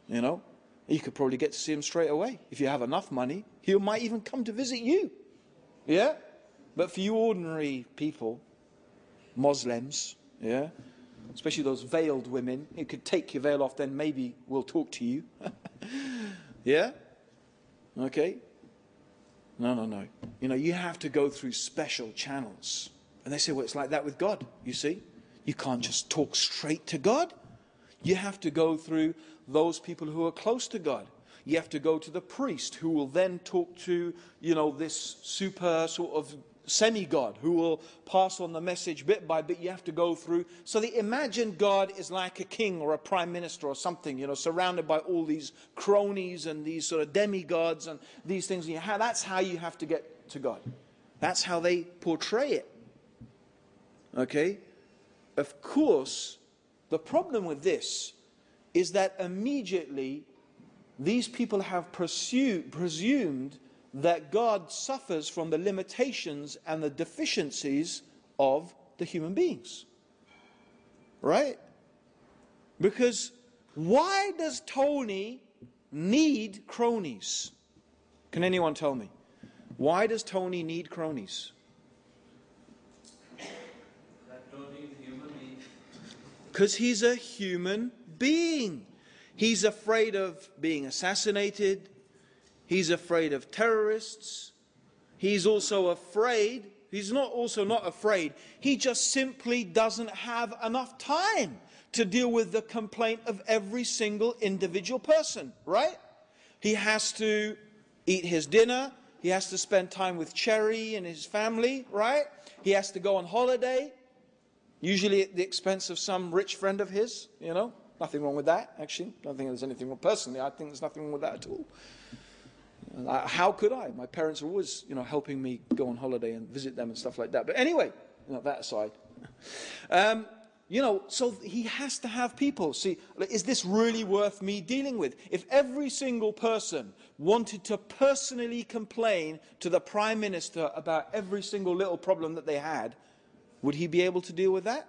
you could probably get to see him straight away. If you have enough money, he might even come to visit you. Yeah? But for you ordinary people, Muslims, yeah, especially those veiled women, you could take your veil off, then maybe we'll talk to you. Yeah? Okay? No. You have to go through special channels. And they say, well, it's like that with God, you see. You can't just talk straight to God. You have to go through those people who are close to God. You have to go to the priest who will then talk to, this super sort of semi-God who will pass on the message bit by bit. You have to go through. So they imagine God is like a king or a prime minister or something, surrounded by all these cronies and these sort of demigods and these things. That's how you have to get to God. That's how they portray it. Okay? Of course, the problem with this is that immediately these people have presumed that God suffers from the limitations and the deficiencies of the human beings. Right? Because why does Tony need cronies? Can anyone tell me? Why does Tony need cronies? That Tony is a human being. Because he's a human being. He's afraid of being assassinated. He's afraid of terrorists. He's also afraid. He's not afraid. He just simply doesn't have enough time to deal with the complaint of every single individual person, right? He has to eat his dinner. He has to spend time with Cherry and his family, right? He has to go on holiday, usually at the expense of some rich friend of his, Nothing wrong with that, actually. I don't think there's anything wrong. Personally, I think there's nothing wrong with that at all. How could I? My parents are always, helping me go on holiday and visit them and stuff like that. But anyway, that aside. So he has to have people. See, is this really worth me dealing with? If every single person wanted to personally complain to the Prime Minister about every single little problem that they had, would he be able to deal with that?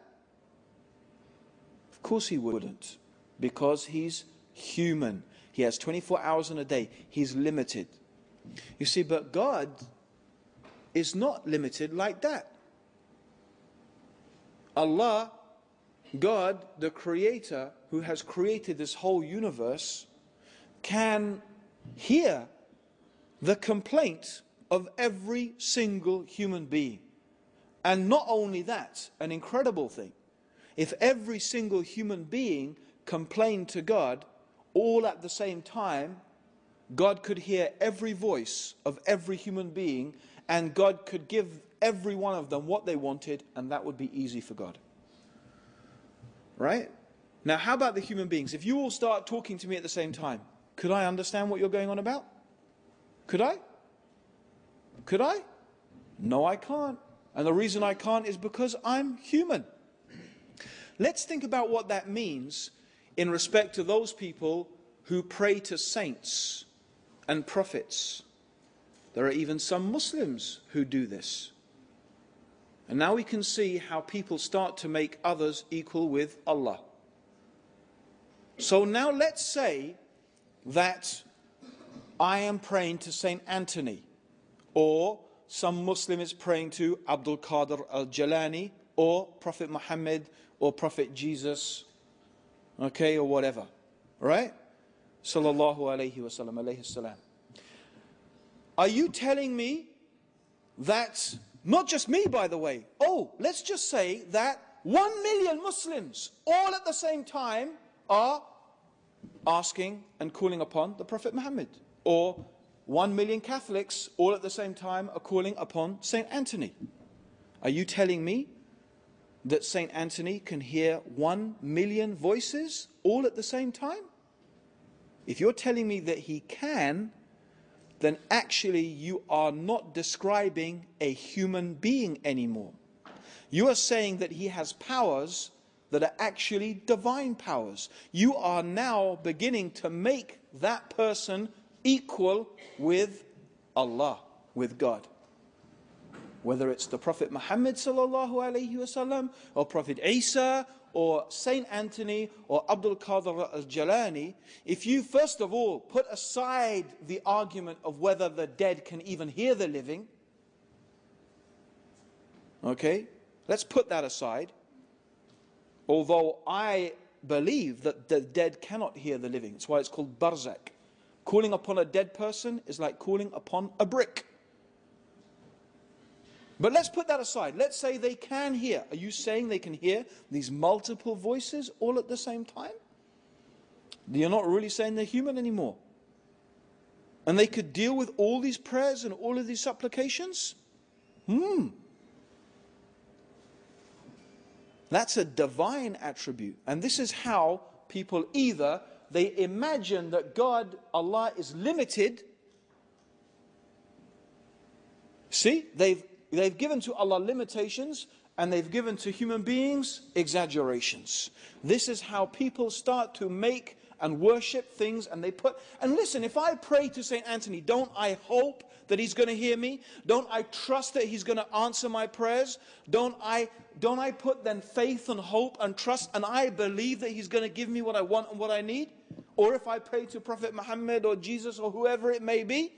Of course he wouldn't, because he's human. He has 24 hours in a day. He's limited. You see, but God is not limited like that. Allah, God, the Creator, who has created this whole universe, can hear the complaint of every single human being. And not only that, an incredible thing, if every single human being complained to God all at the same time, God could hear every voice of every human being, and God could give every one of them what they wanted, and that would be easy for God. Right? Now, how about the human beings? If you all start talking to me at the same time, could I understand what you're going on about? Could I? Could I? No, I can't. And the reason I can't is because I'm human. Let's think about what that means in respect to those people who pray to saints and prophets. There are even some Muslims who do this. And now we can see how people start to make others equal with Allah. So now let's say that I am praying to Saint Anthony, or some Muslim is praying to Abdul Qadir al-Jalani, or Prophet Muhammad, or Prophet Jesus, okay, or whatever, right? Sallallahu alayhi wa sallam, alayhi salam. Are you telling me that, not just me by the way, let's just say that 1 million Muslims all at the same time are asking and calling upon the Prophet Muhammad, or 1 million Catholics all at the same time are calling upon Saint Anthony? Are you telling me that Saint Anthony can hear 1 million voices all at the same time? If you're telling me that he can, then actually you are not describing a human being anymore. You are saying that he has powers that are actually divine powers. You are now beginning to make that person equal with Allah, with God. Whether it's the Prophet Muhammad sallallahu alaihi wasallam, or Prophet Isa, or Saint Anthony, or Abdul Qadir al-Jalani, if you first of all put aside the argument of whether the dead can even hear the living, okay, let's put that aside. Although I believe that the dead cannot hear the living. That's why it's called barzak. Calling upon a dead person is like calling upon a brick. But let's put that aside. Let's say they can hear. Are you saying they can hear these multiple voices all at the same time? You're not really saying they're human anymore. And they could deal with all these prayers and all of these supplications? That's a divine attribute. And this is how people either they imagine that God, Allah, is limited. See, they've given to Allah limitations, and they've given to human beings exaggerations. This is how people start to make and worship things, and listen, if I pray to Saint Anthony, don't I hope that he's going to hear me? Don't I trust that he's going to answer my prayers? Don't I put then faith and hope and trust, and I believe that he's going to give me what I want and what I need? Or if I pray to Prophet Muhammad or Jesus or whoever it may be,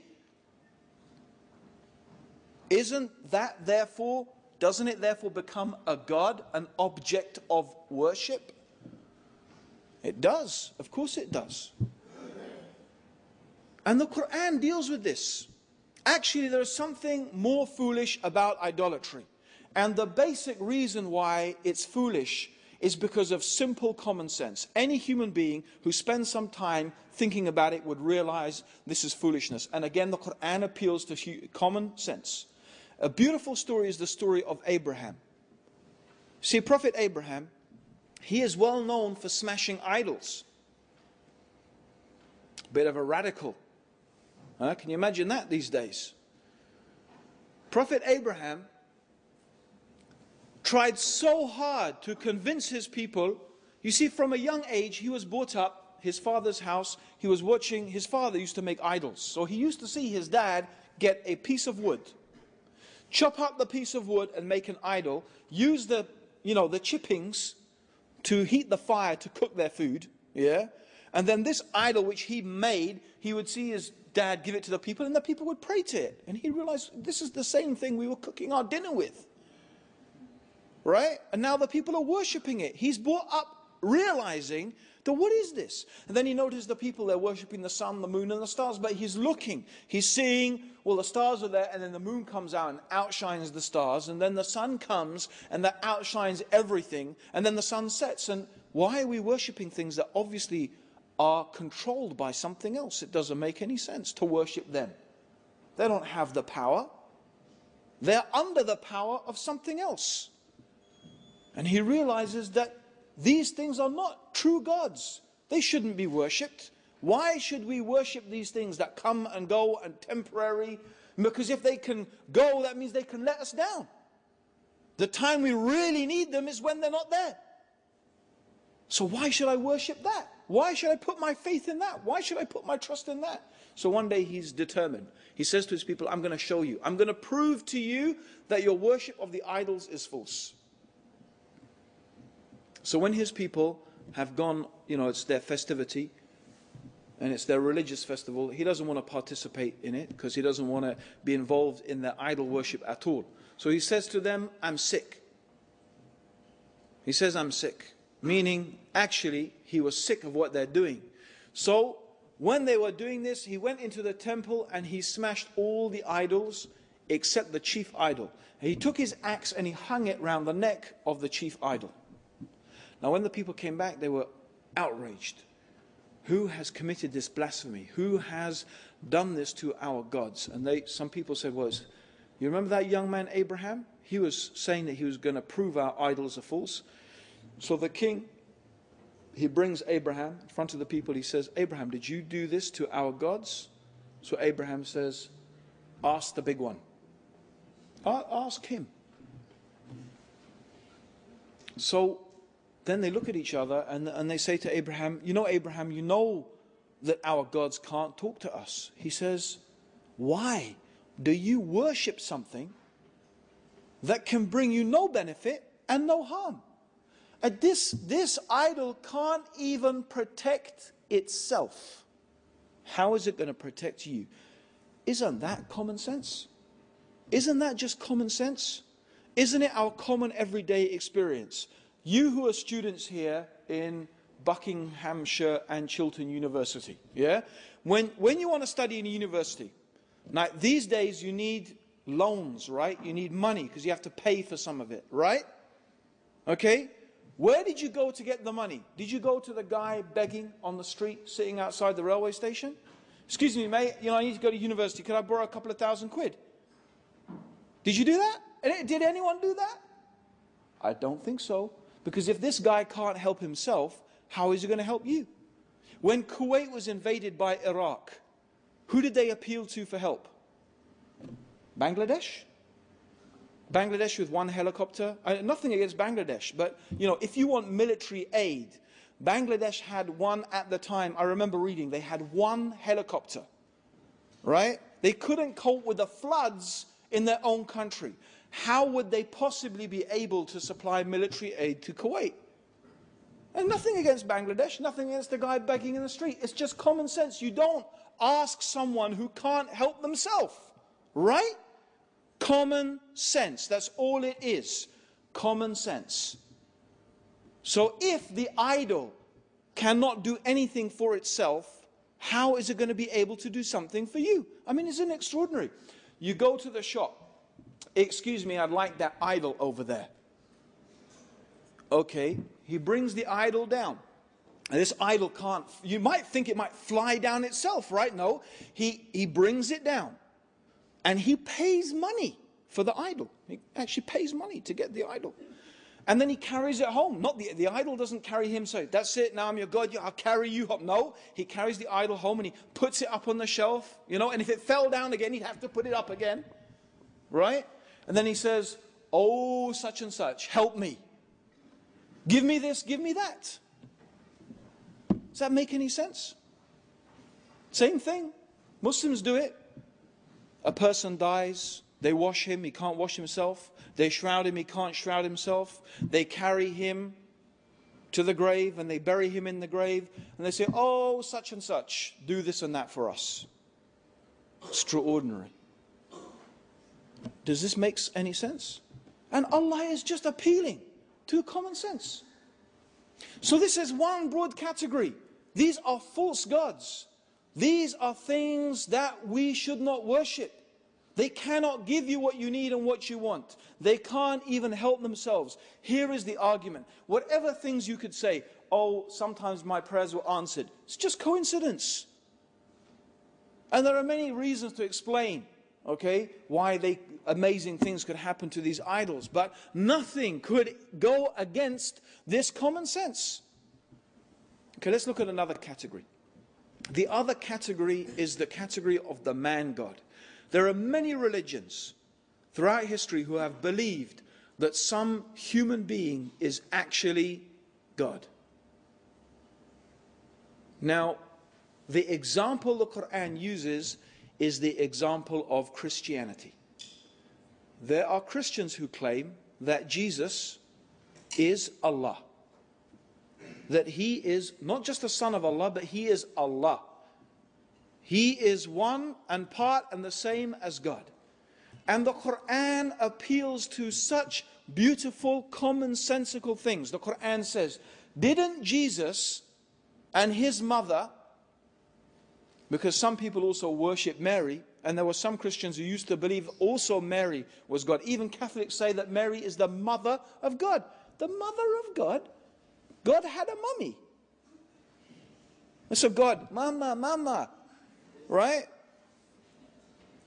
doesn't it therefore become a God, an object of worship? It does, of course it does. And the Quran deals with this. Actually, there is something more foolish about idolatry. And the basic reason why it's foolish is because of simple common sense. Any human being who spends some time thinking about it would realize this is foolishness. And again, the Quran appeals to common sense. A beautiful story is the story of Abraham. See, Prophet Abraham, he is well known for smashing idols. Bit of a radical. Can you imagine that these days? Prophet Abraham tried so hard to convince his people. You see, from a young age, he was brought up, his father's house. He was watching, his father used to make idols. So he used to see his dad get a piece of wood, chop up the piece of wood and make an idol, use the chippings to heat the fire to cook their food, yeah? And then this idol which he made, he would see his dad give it to the people, and the people would pray to it. And he realized, this is the same thing we were cooking our dinner with. Right? And now the people are worshipping it. He's brought up realizing that what is this? And then he noticed the people, they're worshipping the sun, the moon, and the stars. But he's looking, he's seeing, well, the stars are there, and then the moon comes out and outshines the stars. And then the sun comes, and that outshines everything. And then the sun sets. And why are we worshipping things that obviously are controlled by something else? It doesn't make any sense to worship them. They don't have the power. They're under the power of something else. And he realizes that these things are not true gods. They shouldn't be worshipped. Why should we worship these things that come and go and temporary? Because if they can go, that means they can let us down. The time we really need them is when they're not there. So why should I worship that? Why should I put my faith in that? Why should I put my trust in that? So one day he's determined. He says to his people, I'm going to show you. I'm going to prove to you that your worship of the idols is false. So when his people have gone, it's their festivity, and it's their religious festival, he doesn't want to participate in it, because he doesn't want to be involved in their idol worship at all. So he says to them, I'm sick. He says, I'm sick. Meaning, actually, he was sick of what they're doing. So when they were doing this, he went into the temple and he smashed all the idols except the chief idol. And he took his axe and he hung it round the neck of the chief idol. Now when the people came back, they were outraged. Who has committed this blasphemy? Who has done this to our gods? And some people said, well, you remember that young man Abraham? He was saying that he was going to prove our idols are false. So the king, he brings Abraham in front of the people. He says, Abraham, did you do this to our gods? So Abraham says, ask the big one. Ask him. So then they look at each other and they say to Abraham, Abraham, you know that our gods can't talk to us. He says, why do you worship something that can bring you no benefit and no harm? And this idol can't even protect itself. How is it going to protect you? Isn't that common sense? Isn't that just common sense? Isn't it our common everyday experience? You who are students here in Buckinghamshire and Chiltern University, yeah? When you want to study in a university, now these days you need loans, right? You need money because you have to pay for some of it, right? Okay? Where did you go to get the money? Did you go to the guy begging on the street, sitting outside the railway station? Excuse me, mate, I need to go to university. Could I borrow a couple of £1,000? Did you do that? Did anyone do that? I don't think so. Because if this guy can't help himself, how is he going to help you? When Kuwait was invaded by Iraq, who did they appeal to for help? Bangladesh? Bangladesh with one helicopter? Nothing against Bangladesh, but if you want military aid, Bangladesh had one at the time. I remember reading, they had one helicopter, right? They couldn't cope with the floods in their own country. How would they possibly be able to supply military aid to Kuwait? And nothing against Bangladesh, nothing against the guy begging in the street. It's just common sense. You don't ask someone who can't help themselves, right? Common sense. That's all it is. Common sense. So if the idol cannot do anything for itself, how is it going to be able to do something for you? I mean, isn't it extraordinary? You go to the shop. Excuse me, I'd like that idol over there. Okay, he brings the idol down. And this idol can't, you might think it might fly down itself, right? No, he brings it down. And he pays money for the idol. He actually pays money to get the idol. And then he carries it home. Not the idol doesn't carry him, so that's it, now I'm your God, I'll carry you home. No, he carries the idol home and he puts it up on the shelf, and if it fell down again, he'd have to put it up again. Right? And then he says, oh, such and such, help me. Give me this, give me that. Does that make any sense? Same thing. Muslims do it. A person dies, they wash him, he can't wash himself. They shroud him, he can't shroud himself. They carry him to the grave and they bury him in the grave. And they say, oh, such and such, do this and that for us. Extraordinary. Does this make any sense? And Allah is just appealing to common sense. So this is one broad category. These are false gods. These are things that we should not worship. They cannot give you what you need and what you want. They can't even help themselves. Here is the argument. Whatever things you could say, oh, sometimes my prayers were answered. It's just coincidence. And there are many reasons to explain, okay, why amazing things could happen to these idols. But nothing could go against this common sense. Okay, let's look at another category. The other category is the category of the man God. There are many religions throughout history who have believed that some human being is actually God. Now, the example the Quran uses is the example of Christianity. There are Christians who claim that Jesus is Allah. That he is not just the son of Allah, but he is Allah. He is one and part and the same as God. And the Quran appeals to such beautiful, commonsensical things. The Quran says, didn't Jesus and his mother, because some people also worship Mary, and there were some Christians who used to believe also Mary was God. Even Catholics say that Mary is the mother of God. The mother of God? God had a mummy. And so God, mama, mama, right?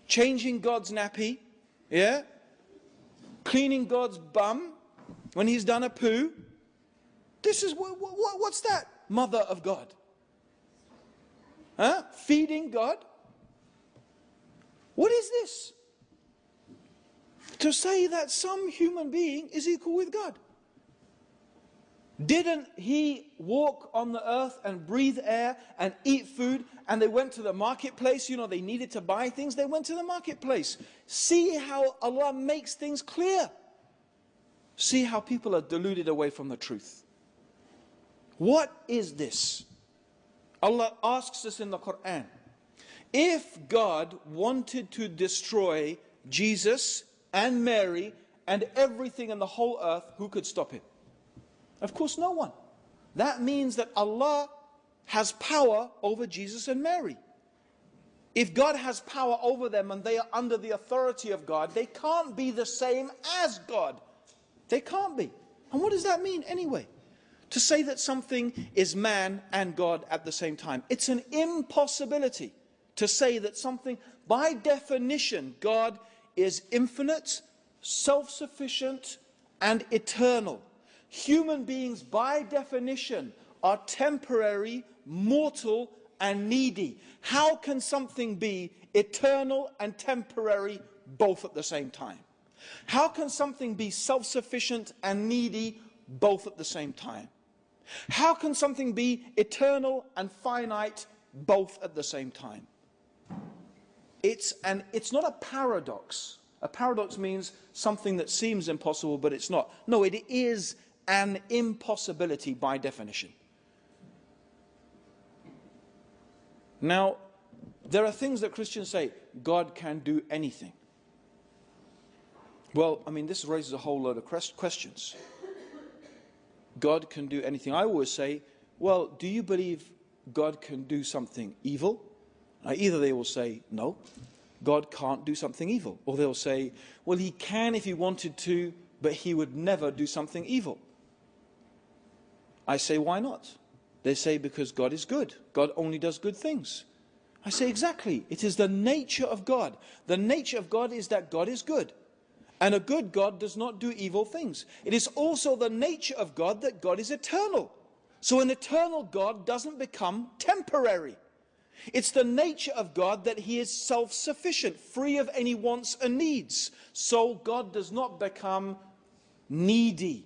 Changing God's nappy, yeah? Cleaning God's bum when he's done a poo. This is, what's that? Mother of God. Huh? Feeding God. What is this? To say that some human being is equal with God. Didn't he walk on the earth and breathe air and eat food? And they went to the marketplace, they needed to buy things. They went to the marketplace. See how Allah makes things clear. See how people are deluded away from the truth. What is this? Allah asks us in the Quran, if God wanted to destroy Jesus and Mary and everything in the whole earth, who could stop him? Of course, no one. That means that Allah has power over Jesus and Mary. If God has power over them and they are under the authority of God, they can't be the same as God. They can't be. And what does that mean anyway? To say that something is man and God at the same time. It's an impossibility to say that something, by definition, God is infinite, self-sufficient, and eternal. Human beings, by definition, are temporary, mortal, and needy. How can something be eternal and temporary both at the same time? How can something be self-sufficient and needy both at the same time? How can something be eternal and finite both at the same time? It's not a paradox. A paradox means something that seems impossible, but it's not. No, it is an impossibility by definition. Now, there are things that Christians say, God can do anything. Well, this raises a whole load of questions. God can do anything. I always say, well, do you believe God can do something evil? Either they will say, no, God can't do something evil. Or they'll say, well, he can if he wanted to, but he would never do something evil. I say, why not? They say, because God is good. God only does good things. I say, exactly. It is the nature of God. The nature of God is that God is good. And a good God does not do evil things. It is also the nature of God that God is eternal. So an eternal God doesn't become temporary. It's the nature of God that he is self-sufficient, free of any wants and needs. So God does not become needy,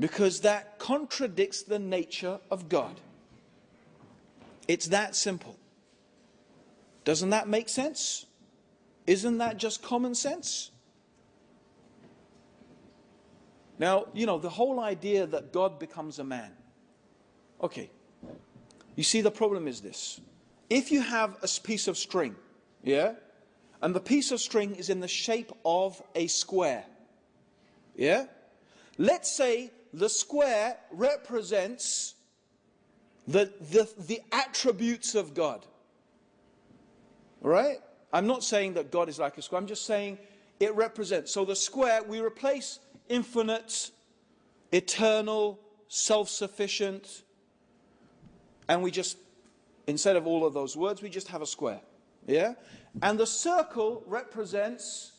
because that contradicts the nature of God. It's that simple. Doesn't that make sense? Isn't that just common sense? Now, the whole idea that God becomes a man. Okay. You see, the problem is this. If you have a piece of string, yeah, and the piece of string is in the shape of a square, yeah, let's say the square represents the attributes of God, right? I'm not saying that God is like a square. I'm just saying it represents. So the square, we replace infinite, eternal, self-sufficient, and we just, instead of all of those words, we just have a square. Yeah? And the circle represents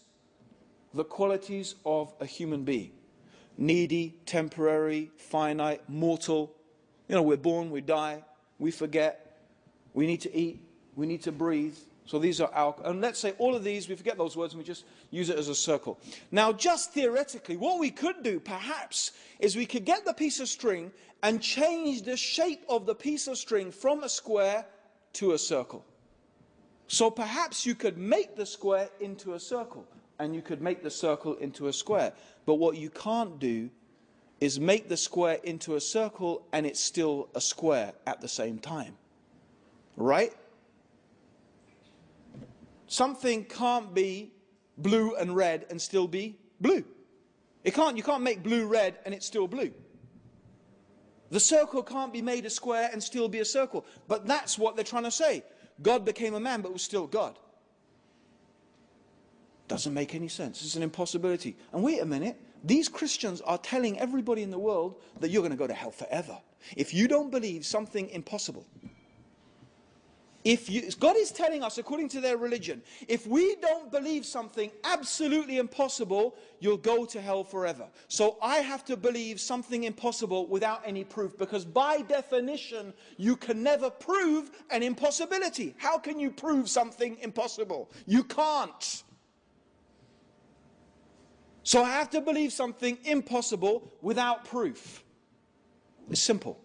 the qualities of a human being. Needy, temporary, finite, mortal. We're born, we die, we forget, we need to eat, we need to breathe. So these are our, and let's say all of these, we forget those words and we just use it as a circle. Now, just theoretically, what we could do, perhaps, is we could get the piece of string and change the shape of the piece of string from a square to a circle. So perhaps you could make the square into a circle, and you could make the circle into a square. But what you can't do is make the square into a circle and it's still a square at the same time. Right? Something can't be blue and red and still be blue. You can't make blue red and it's still blue. The circle can't be made a square and still be a circle. But that's what they're trying to say. God became a man but was still God. Doesn't make any sense. It's an impossibility. And wait a minute. These Christians are telling everybody in the world that you're going to go to hell forever if you don't believe something impossible. God is telling us, according to their religion, if we don't believe something absolutely impossible, you'll go to hell forever. So I have to believe something impossible without any proof, because by definition, you can never prove an impossibility. How can you prove something impossible? You can't. So I have to believe something impossible without proof. It's simple.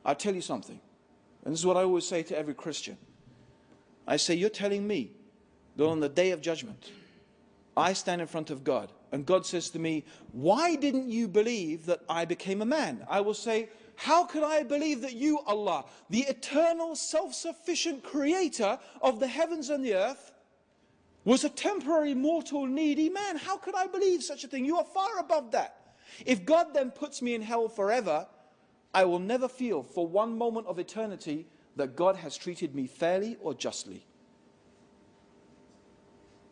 I'll tell you something. And this is what I always say to every Christian. I say, you're telling me that on the day of judgment, I stand in front of God, and God says to me, why didn't you believe that I became a man? I will say, how could I believe that you, Allah, the eternal, self-sufficient creator of the heavens and the earth, was a temporary, mortal, needy man? How could I believe such a thing? You are far above that. If God then puts me in hell forever, I will never feel for one moment of eternity that God has treated me fairly or justly.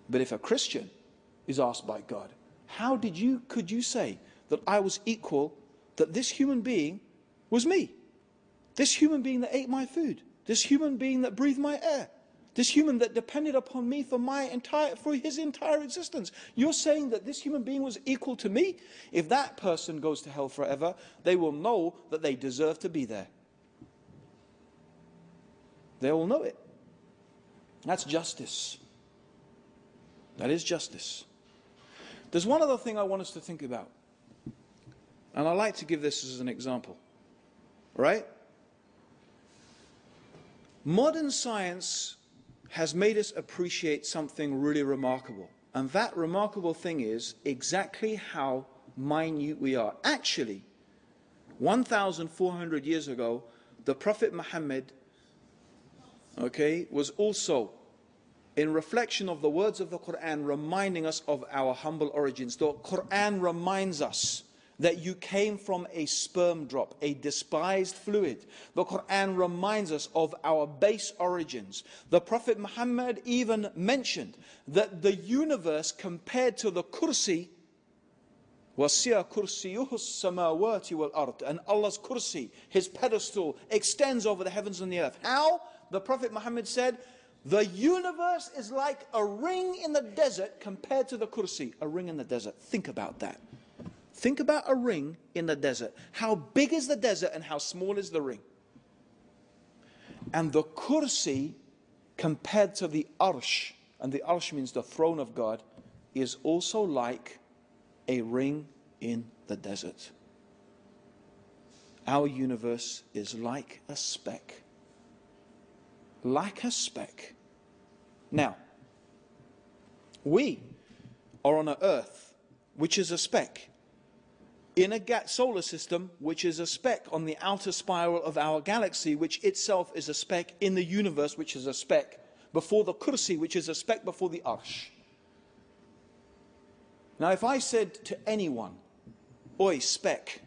But if a Christian is asked by God, how could you say that I was equal, that this human being was me? This human being that ate my food, this human being that breathed my air, this human that depended upon me for his entire existence. You're saying that this human being was equal to me? If that person goes to hell forever, they will know that they deserve to be there. They will know it. That's justice. That is justice. There's one other thing I want us to think about. And I like to give this as an example. Right? Modern science has made us appreciate something really remarkable. And that remarkable thing is exactly how minute we are. Actually, 1,400 years ago, the Prophet Muhammad, was also, in reflection of the words of the Quran, reminding us of our humble origins. The Quran reminds us that you came from a sperm drop, a despised fluid. The Quran reminds us of our base origins. The Prophet Muhammad even mentioned that the universe compared to the kursi, وَسِيَ كُرْسِيُهُ السَّمَاوَاتِ وَالْأَرْضِ, and Allah's kursi, his pedestal, extends over the heavens and the earth. How? The Prophet Muhammad said, The universe is like a ring in the desert compared to the kursi, a ring in the desert. Think about that. Think about a ring in the desert. How big is the desert and how small is the ring? And the kursi compared to the arsh, and the arsh means the throne of God, is also like a ring in the desert. Our universe is like a speck. Like a speck. Now, we are on an earth, which is a speck, in a solar system, which is a speck on the outer spiral of our galaxy, which itself is a speck in the universe, which is a speck before the kursi, which is a speck before the arsh. Now, if I said to anyone, "Oi, speck,"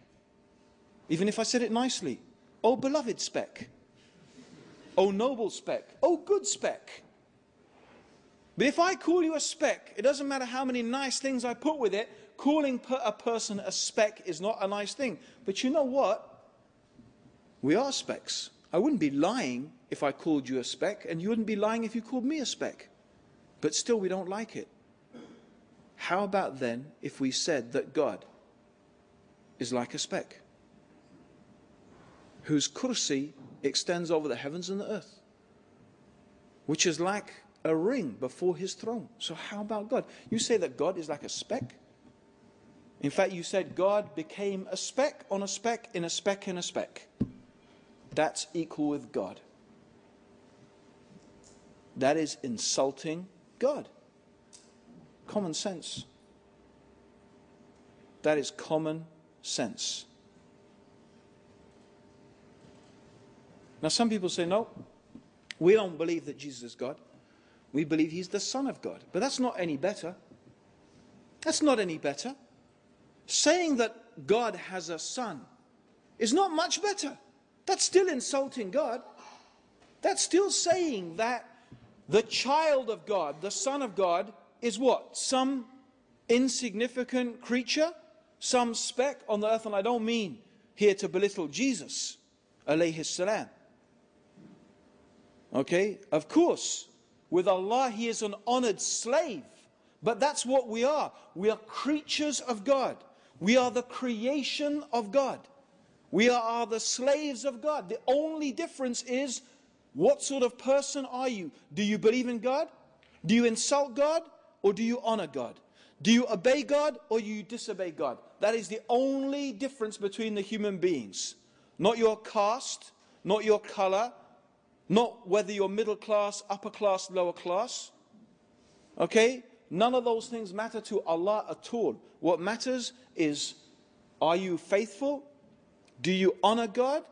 even if I said it nicely, "Oh, beloved speck," "Oh, noble speck," "Oh, good speck." But if I call you a speck, it doesn't matter how many nice things I put with it, calling a person a speck is not a nice thing. But you know what? We are specks. I wouldn't be lying if I called you a speck, and you wouldn't be lying if you called me a speck. But still, we don't like it. How about then if we said that God is like a speck, whose kursi extends over the heavens and the earth, which is like a ring before his throne? So how about God? You say that God is like a speck? In fact, you said God became a speck on a speck in a speck in a speck. That's equal with God. That is insulting God. Common sense. That is common sense. Now some people say, no, we don't believe that Jesus is God. We believe he's the Son of God. But that's not any better. That's not any better. Saying that God has a son is not much better. That's still insulting God. That's still saying that the child of God, the Son of God, is what? Some insignificant creature? Some speck on the earth? And I don't mean here to belittle Jesus, alayhi salam. Okay? Of course, with Allah, he is an honored slave. But that's what we are. We are creatures of God. We are the creation of God. We are the slaves of God. The only difference is, what sort of person are you? Do you believe in God? Do you insult God? Or do you honor God? Do you obey God or you disobey God? That is the only difference between the human beings. Not your caste, not your color, not whether you're middle class, upper class, lower class. Okay? None of those things matter to Allah at all. What matters is, are you faithful? Do you honor God?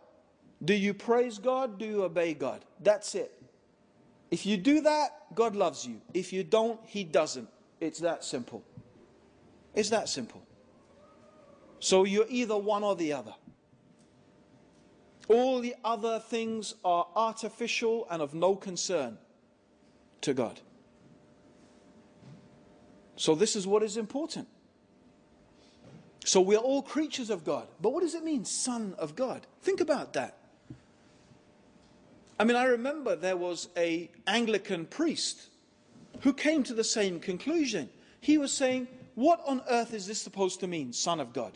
Do you praise God? Do you obey God? That's it. If you do that, God loves you. If you don't, he doesn't. It's that simple. It's that simple. So you're either one or the other. All the other things are artificial and of no concern to God. So this is what is important. So we are all creatures of God. But what does it mean, son of God? Think about that. I mean, I remember there was an Anglican priest who came to the same conclusion. He was saying, what on earth is this supposed to mean, son of God?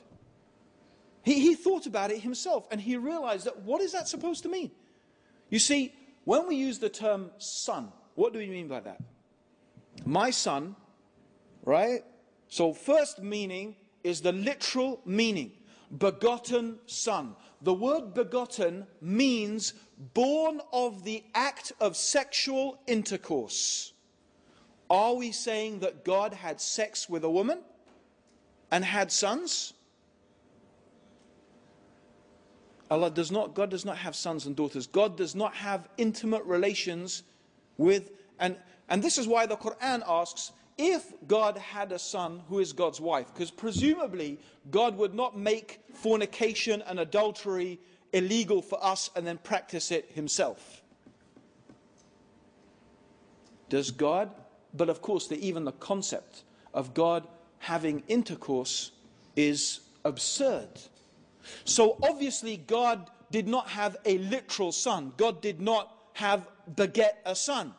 He thought about it himself and he realized that, what is that supposed to mean? You see, when we use the term son, what do we mean by that? My son, right? So first meaning is the literal meaning, begotten son. The word begotten means born of the act of sexual intercourse. Are we saying that God had sex with a woman and had sons? God does not have sons and daughters. God does not have intimate relations with, and this is why the Quran asks, if God had a son, who is God's wife? Because presumably God would not make fornication and adultery illegal for us and then practice it himself. Does God? But of course, even the concept of God having intercourse is absurd. So obviously God did not have a literal son. God did not beget a son.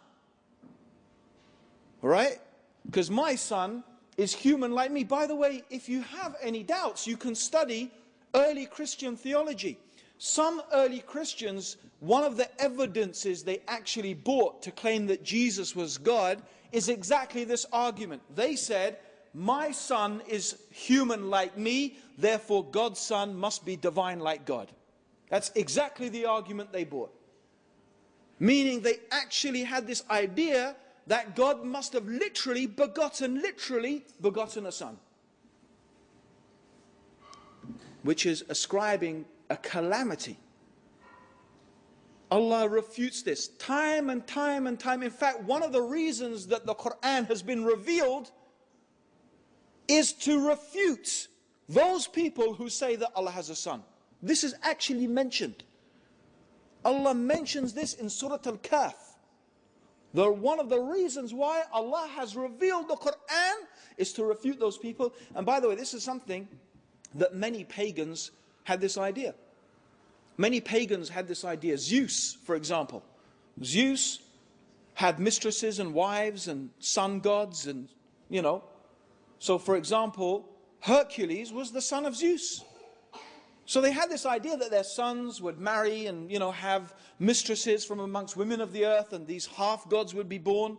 right? Because my son is human like me. By the way, if you have any doubts, you can study early Christian theology. Some early Christians, one of the evidences they actually brought to claim that Jesus was God is exactly this argument. They said, my son is human like me, therefore God's son must be divine like God. That's exactly the argument they brought. Meaning they actually had this idea that God must have literally begotten a son. Which is ascribing a calamity. Allah refutes this time and time and time. In fact, one of the reasons that the Quran has been revealed is to refute those people who say that Allah has a son. This is actually mentioned. Allah mentions this in Surah Al-Kahf. One of the reasons why Allah has revealed the Quran is to refute those people. And by the way, this is something that many pagans had this idea. Many pagans had this idea. Zeus, for example. Zeus had mistresses and wives and sun gods and, So, for example, Hercules was the son of Zeus. So they had this idea that their sons would marry and, have mistresses from amongst women of the earth, and these half-gods would be born,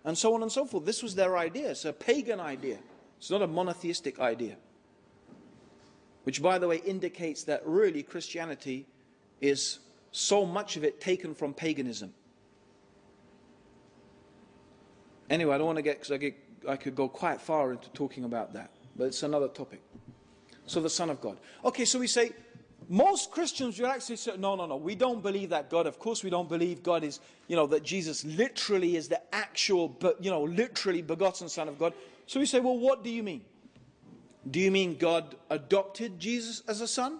and so on and so forth. This was their idea. It's a pagan idea. It's not a monotheistic idea. Which, by the way, indicates that really Christianity is so much of it taken from paganism. Anyway, I don't want to get, because I could go quite far into talking about that, but it's another topic. So the Son of God. Okay, so we say, most Christians will actually say, no, we don't believe that God. Of course we don't believe God is, that Jesus literally is the actual, literally begotten Son of God. So we say, well, what do you mean? Do you mean God adopted Jesus as a son?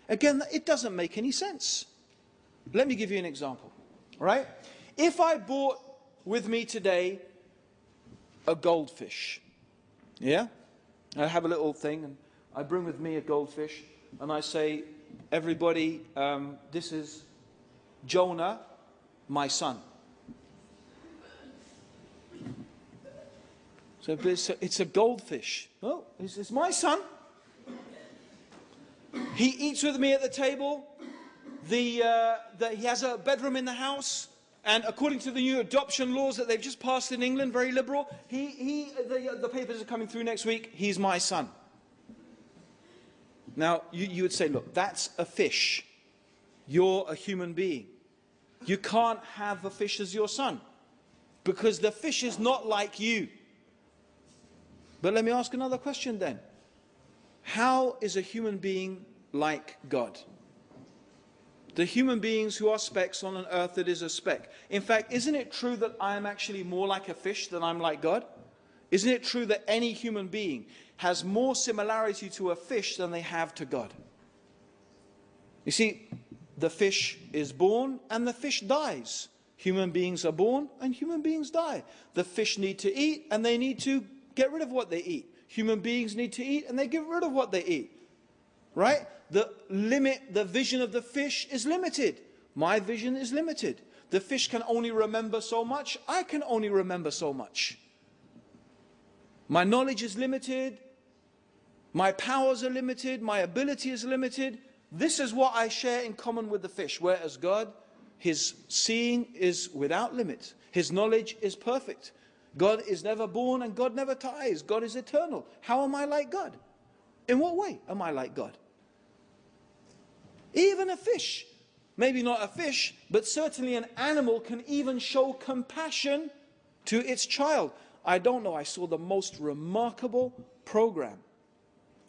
Again, it doesn't make any sense. Let me give you an example, right? If I brought with me today a goldfish, yeah? I have a little thing, and I bring with me a goldfish, and I say, everybody, this is Jonah, my son. So it's a goldfish. Oh, it's my son. He eats with me at the table. He has a bedroom in the house. And according to the new adoption laws that they've just passed in England, very liberal, the papers are coming through next week, he's my son. Now, you would say, look, that's a fish. You're a human being. You can't have a fish as your son, because the fish is not like you. But let me ask another question then. How is a human being like God? The human beings who are specks on an earth that is a speck. In fact, isn't it true that I am actually more like a fish than I'm like God? Isn't it true that any human being has more similarity to a fish than they have to God? You see, the fish is born and the fish dies. Human beings are born and human beings die. The fish need to eat and they need to get rid of what they eat. Human beings need to eat and they get rid of what they eat. Right? The vision of the fish is limited. My vision is limited. The fish can only remember so much. I can only remember so much. My knowledge is limited. My powers are limited. My ability is limited. This is what I share in common with the fish. Whereas God, His seeing is without limit. His knowledge is perfect. God is never born and God never dies. God is eternal. How am I like God? In what way am I like God? Even a fish, maybe not a fish, but certainly an animal can even show compassion to its child. I don't know, I saw the most remarkable program,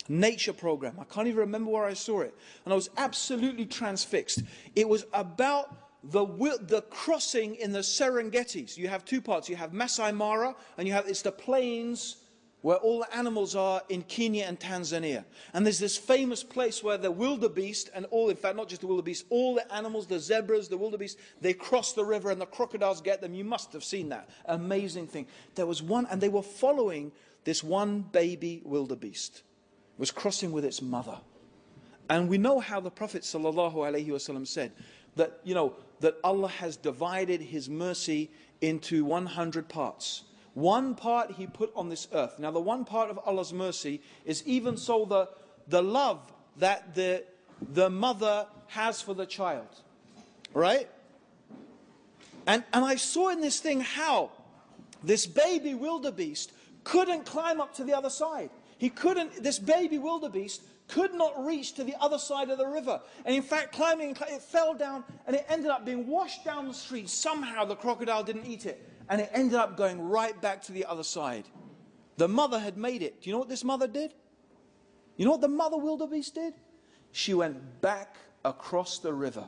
nature program. I can't even remember where I saw it. And I was absolutely transfixed. It was about the crossing in the Serengeti. So you have two parts. You have Masai Mara, and it's the plains where all the animals are in Kenya and Tanzania. And there's this famous place where the wildebeest and all, in fact, not just the wildebeest, all the animals, the zebras, the wildebeest, they cross the river and the crocodiles get them. You must have seen that. Amazing thing. There was one, and they were following this one baby wildebeest. It was crossing with its mother. And we know how the Prophet ﷺ said that, that Allah has divided His mercy into 100 parts. One part he put on this earth. Now the one part of Allah's mercy is even so the love that the mother has for the child. Right? And I saw in this thing how this baby wildebeest couldn't climb up to the other side. This baby wildebeest could not reach to the other side of the river. And in fact, climbing, it fell down and it ended up being washed down the street. Somehow the crocodile didn't eat it. And it ended up going right back to the other side. The mother had made it. Do you know what this mother did? You know what the mother wildebeest did? She went back across the river.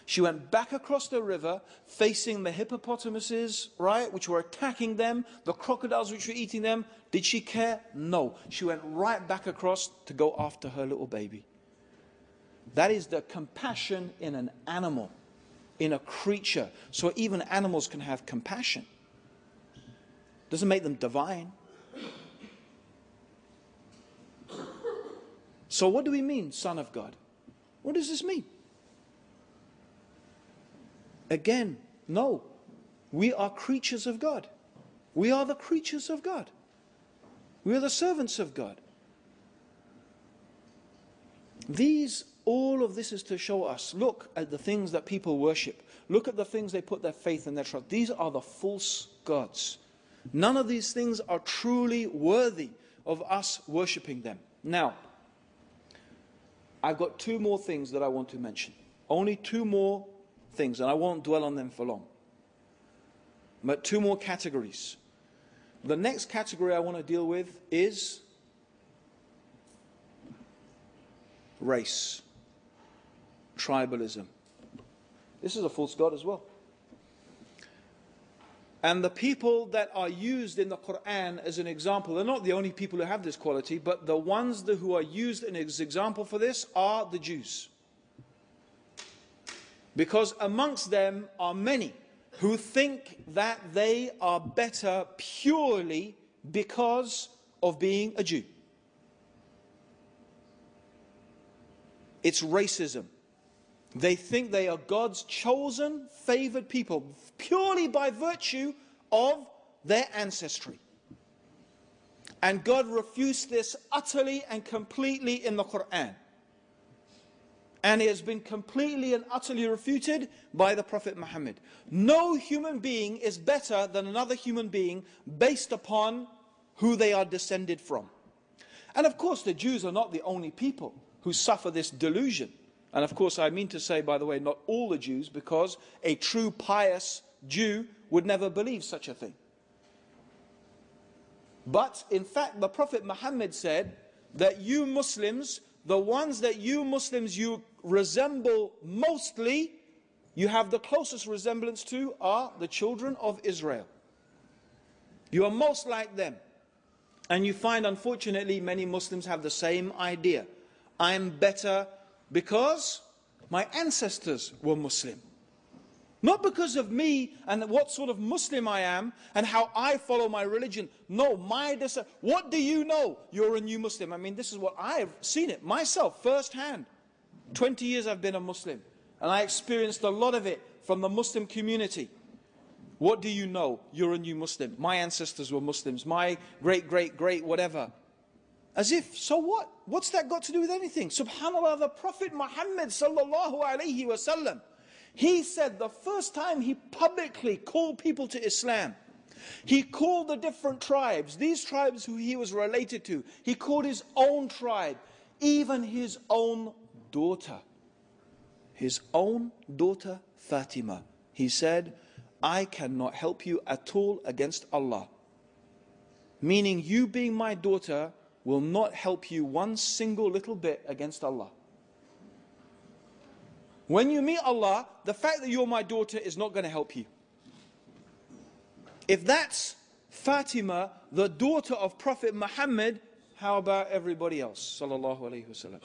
She went back across the river, facing the hippopotamuses, right, which were attacking them, the crocodiles which were eating them. Did she care? No. She went right back across to go after her little baby. That is the compassion in an animal, in a creature. So even animals can have compassion. Doesn't make them divine. So what do we mean, Son of God? What does this mean? Again, no. We are creatures of God. We are the creatures of God. We are the servants of God. All of this is to show us, look at the things that people worship. Look at the things they put their faith and their trust. These are the false gods. None of these things are truly worthy of us worshipping them. Now, I've got two more things that I want to mention. Only two more things, and I won't dwell on them for long. But two more categories. The next category I want to deal with is race, tribalism. This is a false god as well. And the people that are used in the Quran as an example, they're not the only people who have this quality, but the ones who are used as an example for this are the Jews. Because amongst them are many who think that they are better purely because of being a Jew. It's racism. They think they are God's chosen, favored people purely by virtue of their ancestry. And God refused this utterly and completely in the Quran. And it has been completely and utterly refuted by the Prophet Muhammad. No human being is better than another human being based upon who they are descended from. And of course the Jews are not the only people who suffer this delusion. And of course I mean to say, by the way, not all the Jews, because a true pious Jew would never believe such a thing. But in fact the Prophet Muhammad said that you Muslims, the ones that you Muslims you resemble mostly, you have the closest resemblance to, are the children of Israel. You are most like them. And you find, unfortunately, many Muslims have the same idea. I'm better because my ancestors were Muslim. Not because of me and what sort of Muslim I am and how I follow my religion. No, what do you know? You're a new Muslim. I mean, this is what I've seen it myself firsthand. 20 years I've been a Muslim. And I experienced a lot of it from the Muslim community. What do you know? You're a new Muslim. My ancestors were Muslims. My great whatever. As if, so what? What's that got to do with anything? Subhanallah, the Prophet Muhammad sallallahu alayhi wasallam, he said the first time he publicly called people to Islam, he called the different tribes, these tribes who he was related to, he called his own tribe, even his own daughter. His own daughter Fatima. He said, I cannot help you at all against Allah. Meaning you being my daughter will not help you one single little bit against Allah. When you meet Allah, the fact that you're my daughter is not going to help you. If that's Fatima, the daughter of Prophet Muhammad, how about everybody else? Sallallahu Alaihi Wasallam.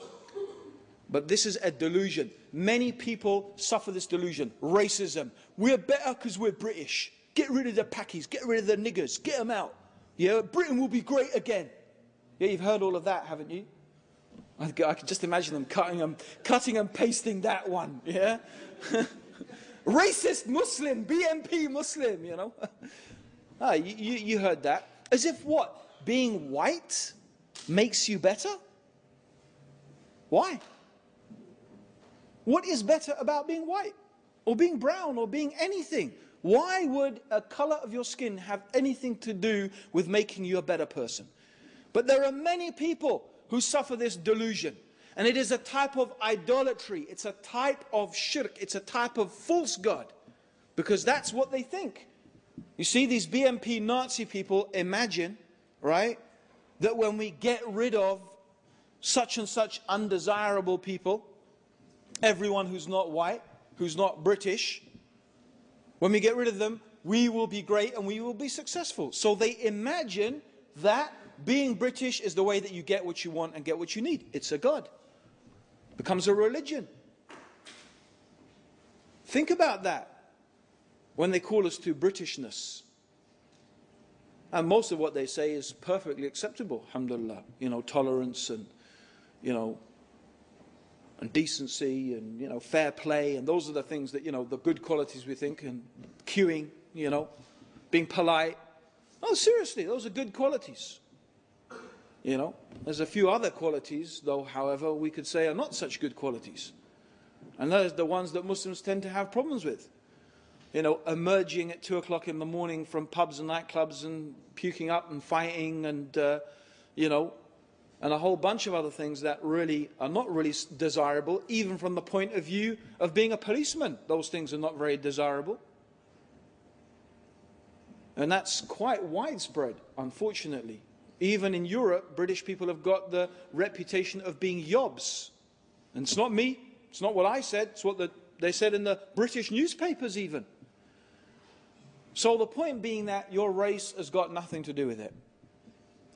But this is a delusion. Many people suffer this delusion. Racism. We're better because we're British. Get rid of the Pakis. Get rid of the niggers. Get them out. Yeah, Britain will be great again. Yeah, you've heard all of that, haven't you? I can just imagine them cutting and pasting that one, yeah? Racist Muslim, BNP Muslim, you know? Ah, you heard that. As if what? Being white makes you better? Why? What is better about being white? Or being brown or being anything? Why would a color of your skin have anything to do with making you a better person? But there are many people who suffer this delusion. And it is a type of idolatry. It's a type of shirk. It's a type of false god. Because that's what they think. You see, these BMP Nazi people imagine, right, that when we get rid of such and such undesirable people, everyone who's not white, who's not British, when we get rid of them, we will be great and we will be successful. So they imagine that being British is the way that you get what you want and get what you need. It's a god. Becomes a religion. Think about that when they call us to Britishness. And most of what they say is perfectly acceptable, alhamdulillah. You know, tolerance and, you know, and decency and, you know, fair play. And those are the things that, you know, the good qualities we think. And queuing, you know, being polite. Oh, seriously, those are good qualities. You know, there's a few other qualities, though, however, we could say are not such good qualities. And those are the ones that Muslims tend to have problems with. You know, emerging at 2 o'clock in the morning from pubs and nightclubs and puking up and fighting and, you know, and a whole bunch of other things that really are not really desirable, even from the point of view of being a policeman. Those things are not very desirable. And that's quite widespread, unfortunately. Even in Europe, British people have got the reputation of being yobs. And it's not me, it's not what I said, it's what they said in the British newspapers even. So the point being that your race has got nothing to do with it.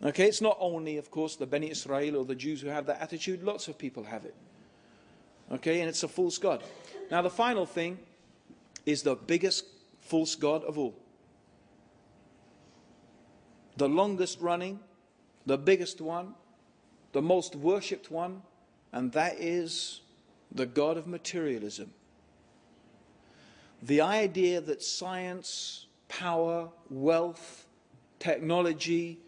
Okay, it's not only, of course, the Bani Israel or the Jews who have that attitude, lots of people have it. Okay, and it's a false god. Now the final thing is the biggest false god of all. The longest running, the biggest one, the most worshipped one, and that is the god of materialism. The idea that science, power, wealth, technology,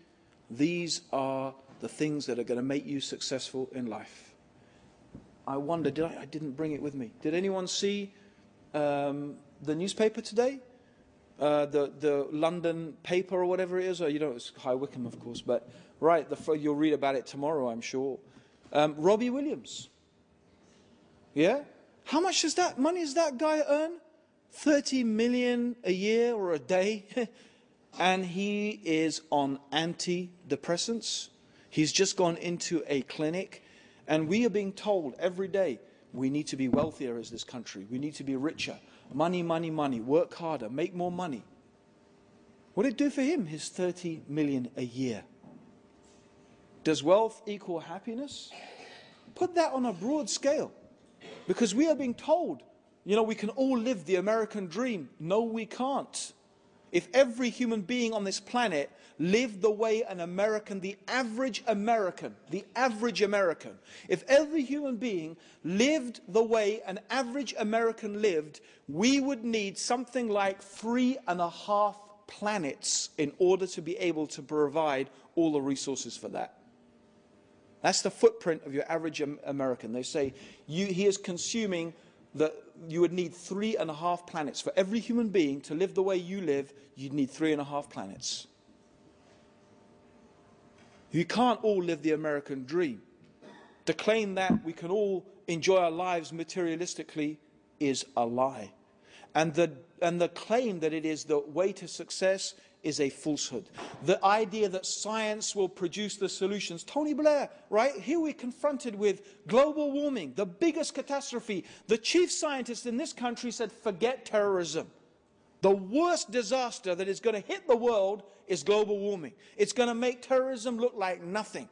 these are the things that are going to make you successful in life. I wonder, I didn't bring it with me. Did anyone see the newspaper today? The London paper or whatever it is, or you know, it's High Wycombe, of course, but right, you'll read about it tomorrow, I'm sure. Robbie Williams. Yeah? How much money does that guy earn? 30 million a year or a day? And he is on antidepressants. He's just gone into a clinic, and we are being told every day, we need to be wealthier as this country. We need to be richer. Money, money, money. Work harder. Make more money. What did it do for him, his 30 million a year? Does wealth equal happiness? Put that on a broad scale. Because we are being told, you know, we can all live the American dream. No, we can't. If every human being on this planet lived the way an American, the average American, if every human being lived the way an average American lived, we would need something like 3.5 planets in order to be able to provide all the resources for that. That's the footprint of your average American. They say he is consuming you would need 3.5 planets. For every human being to live the way you live, you'd need 3.5 planets. You can't all live the American dream. To claim that we can all enjoy our lives materialistically is a lie. And the claim that it is the way to success is a falsehood. The idea that science will produce the solutions. Tony Blair, right? Here we're confronted with global warming, the biggest catastrophe. The chief scientist in this country said, forget terrorism. The worst disaster that is going to hit the world is global warming. It's going to make terrorism look like nothing.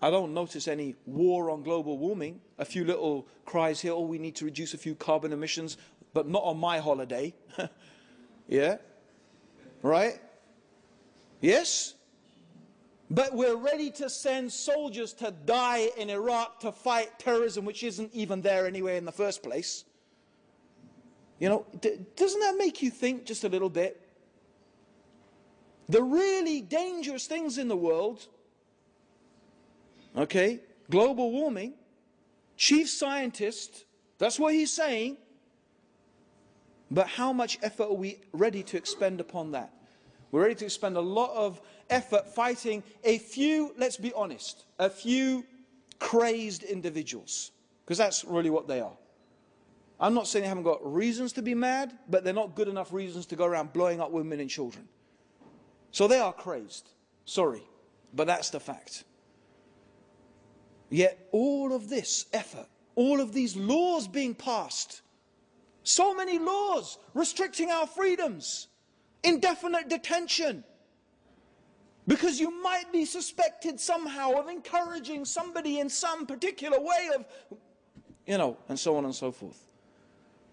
I don't notice any war on global warming. A few little cries here, oh, we need to reduce a few carbon emissions, but not on my holiday. Yeah? Right? Yes? But we're ready to send soldiers to die in Iraq to fight terrorism, which isn't even there anyway in the first place. You know, doesn't that make you think just a little bit? The really dangerous things in the world, okay, global warming, chief scientist, that's what he's saying. But how much effort are we ready to expend upon that? We're ready to expend a lot of effort fighting a few, let's be honest, a few crazed individuals. Because that's really what they are. I'm not saying they haven't got reasons to be mad, but they're not good enough reasons to go around blowing up women and children. So they are crazed. Sorry, but that's the fact. Yet all of this effort, all of these laws being passed, so many laws restricting our freedoms, indefinite detention, because you might be suspected somehow of encouraging somebody in some particular way of, and so on and so forth.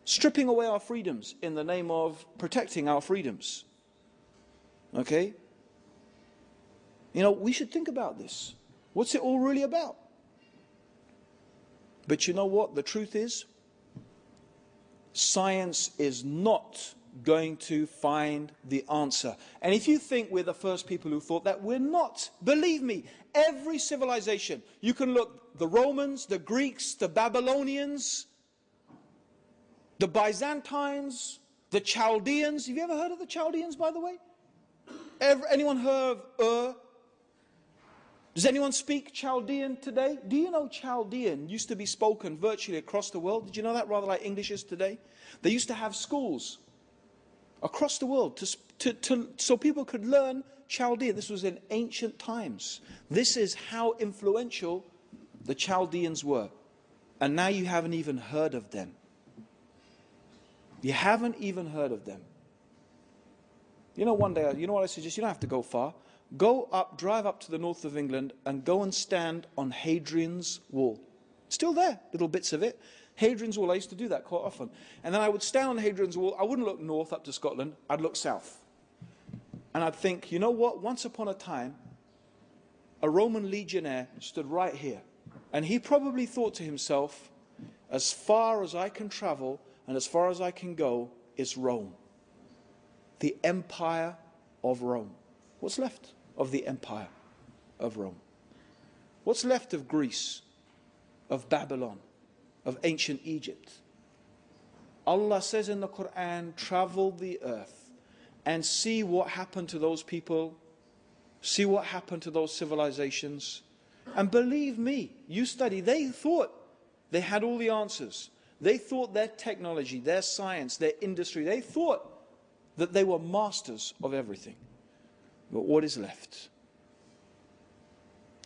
Stripping away our freedoms in the name of protecting our freedoms. Okay? We should think about this. What's it all really about? But you know what? The truth is, science is not going to find the answer. And if you think we're the first people who thought that, we're not. Believe me, every civilization, you can look, the Romans, the Greeks, the Babylonians, the Byzantines, the Chaldeans. Have you ever heard of the Chaldeans, by the way? Anyone heard of Does anyone speak Chaldean today? Do you know Chaldean used to be spoken virtually across the world? Did you know that? Rather like English is today. They used to have schools across the world so people could learn Chaldean. This was in ancient times. This is how influential the Chaldeans were. And now you haven't even heard of them. You haven't even heard of them. One day, you know what I suggest? You don't have to go far. Drive up to the north of England and go and stand on Hadrian's Wall. Still there, little bits of it. Hadrian's Wall, I used to do that quite often. And then I would stand on Hadrian's Wall. I wouldn't look north up to Scotland. I'd look south. And I'd think, you know what? Once upon a time, a Roman legionnaire stood right here. And he probably thought to himself, as far as I can travel and as far as I can go is Rome. The Empire of Rome. What's left of the Empire of Rome? What's left of Greece, of Babylon, of ancient Egypt? Allah says in the Quran, travel the earth and see what happened to those people, see what happened to those civilizations. And believe me, you study, they thought they had all the answers. They thought their technology, their science, their industry, they thought that they were masters of everything. But what is left?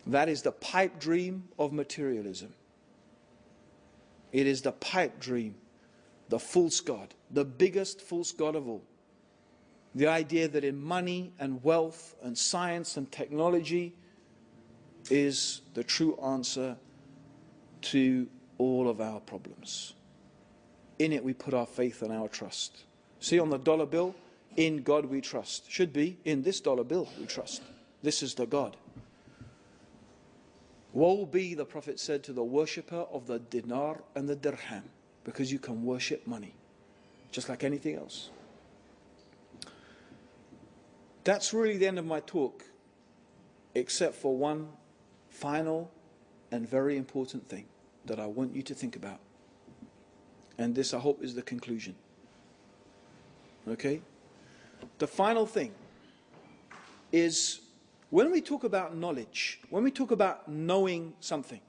That is the pipe dream of materialism. It is the pipe dream, the false god, the biggest false god of all. The idea that in money and wealth and science and technology is the true answer to all of our problems. In it we put our faith and our trust. See on the dollar bill, in God we trust. Should be, in this dollar bill we trust. This is the God. Woe be, the Prophet said, to the worshipper of the dinar and the dirham, because you can worship money, just like anything else. That's really the end of my talk, except for one final and very important thing that I want you to think about. And this, I hope, is the conclusion. Okay? The final thing is, when we talk about knowledge, when we talk about knowing something,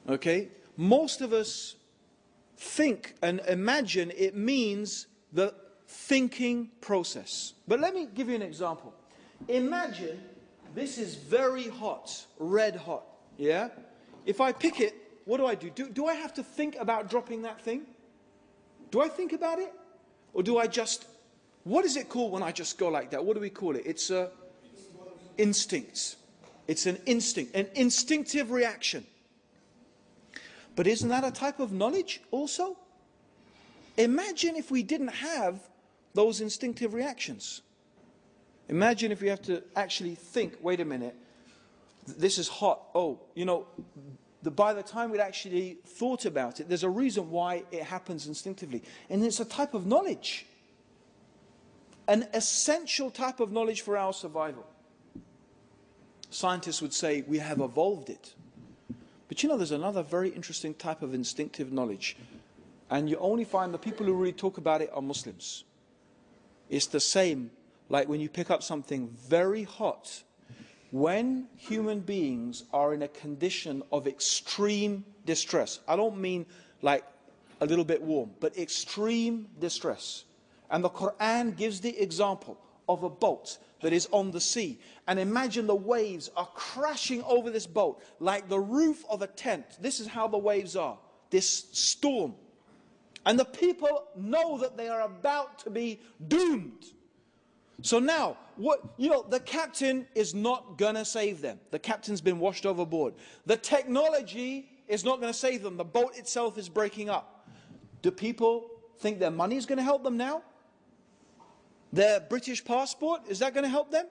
okay, most of us think and imagine it means the thinking process. But let me give you an example. Imagine this is very hot, red hot, yeah? If I pick it, what do? Do I have to think about dropping that thing? Do I think about it? Or do I just, what is it called when I just go like that? What do we call it? It's a instinct. It's an instinct, an instinctive reaction. But isn't that a type of knowledge also? Imagine if we didn't have those instinctive reactions. Imagine if we have to actually think, wait a minute, this is hot. Oh, by the time we'd actually thought about it, there's a reason why it happens instinctively. And it's a type of knowledge. an essential type of knowledge for our survival. Scientists would say we have evolved it. But you know, there's another very interesting type of instinctive knowledge. And you only find the people who really talk about it are Muslims. It's the same like when you pick up something very hot. When human beings are in a condition of extreme distress, I don't mean like a little bit warm, but extreme distress. And the Quran gives the example of a boat that is on the sea. And imagine the waves are crashing over this boat like the roof of a tent. This is how the waves are, this storm. And the people know that they are about to be doomed. So now, the captain is not going to save them. The captain's been washed overboard. The technology is not going to save them. The boat itself is breaking up. Do people think their money is going to help them now? Their British passport, is that going to help them?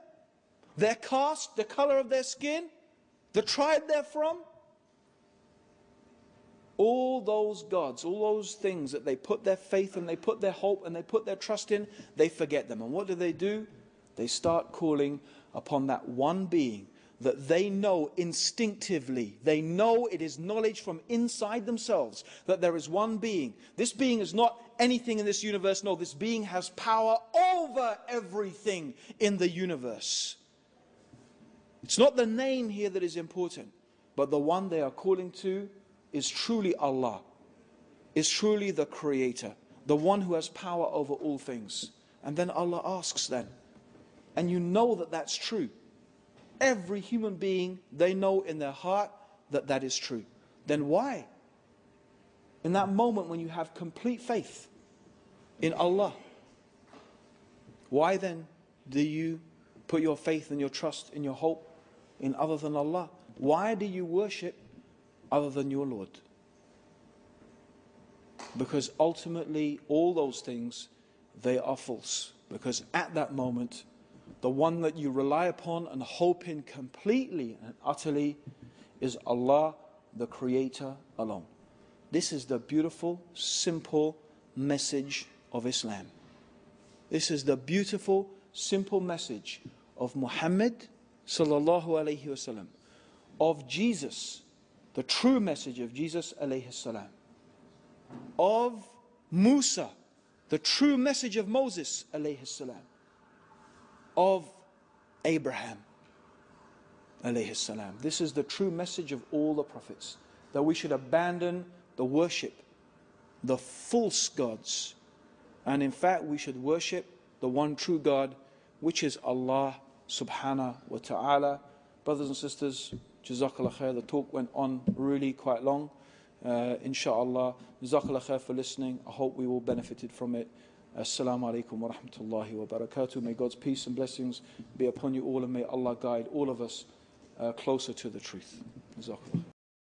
Their caste, the color of their skin, the tribe they're from? All those gods, all those things that they put their faith and they put their hope and they put their trust in, they forget them. And what do? They start calling upon that one being that they know instinctively. They know, it is knowledge from inside themselves, that there is one being. This being is not anything in this universe. No, this being has power over everything in the universe. It's not the name here that is important, but the one they are calling to is truly Allah, is truly the Creator, the one who has power over all things. And then Allah asks then, and you know that that's true. Every human being, they know in their heart that that is true. Then why? In that moment when you have complete faith in Allah, why then do you put your faith and your trust and your hope in other than Allah? Why do you worship other than your Lord? Because ultimately all those things, they are false. Because at that moment, the one that you rely upon and hope in completely and utterly is Allah, the Creator alone. This is the beautiful, simple message of Islam. This is the beautiful, simple message of Muhammad sallallahu alayhi wasallam, of Jesus, the true message of Jesus alayhi salam, of Musa, the true message of Moses alayhi salam, of Abraham alayhi salam. This is the true message of all the prophets, that we should abandon the worship, the false gods, and in fact we should worship the one true God, which is Allah subhanahu wa ta'ala. Brothers and sisters, Jazakallah khair. The talk went on really quite long. Inshallah, Jazakallah khair for listening. I hope we all benefited from it. Assalamu alaikum wa rahmatullahi wa barakatuh. May God's peace and blessings be upon you all, and may Allah guide all of us closer to the truth. Jazakallah.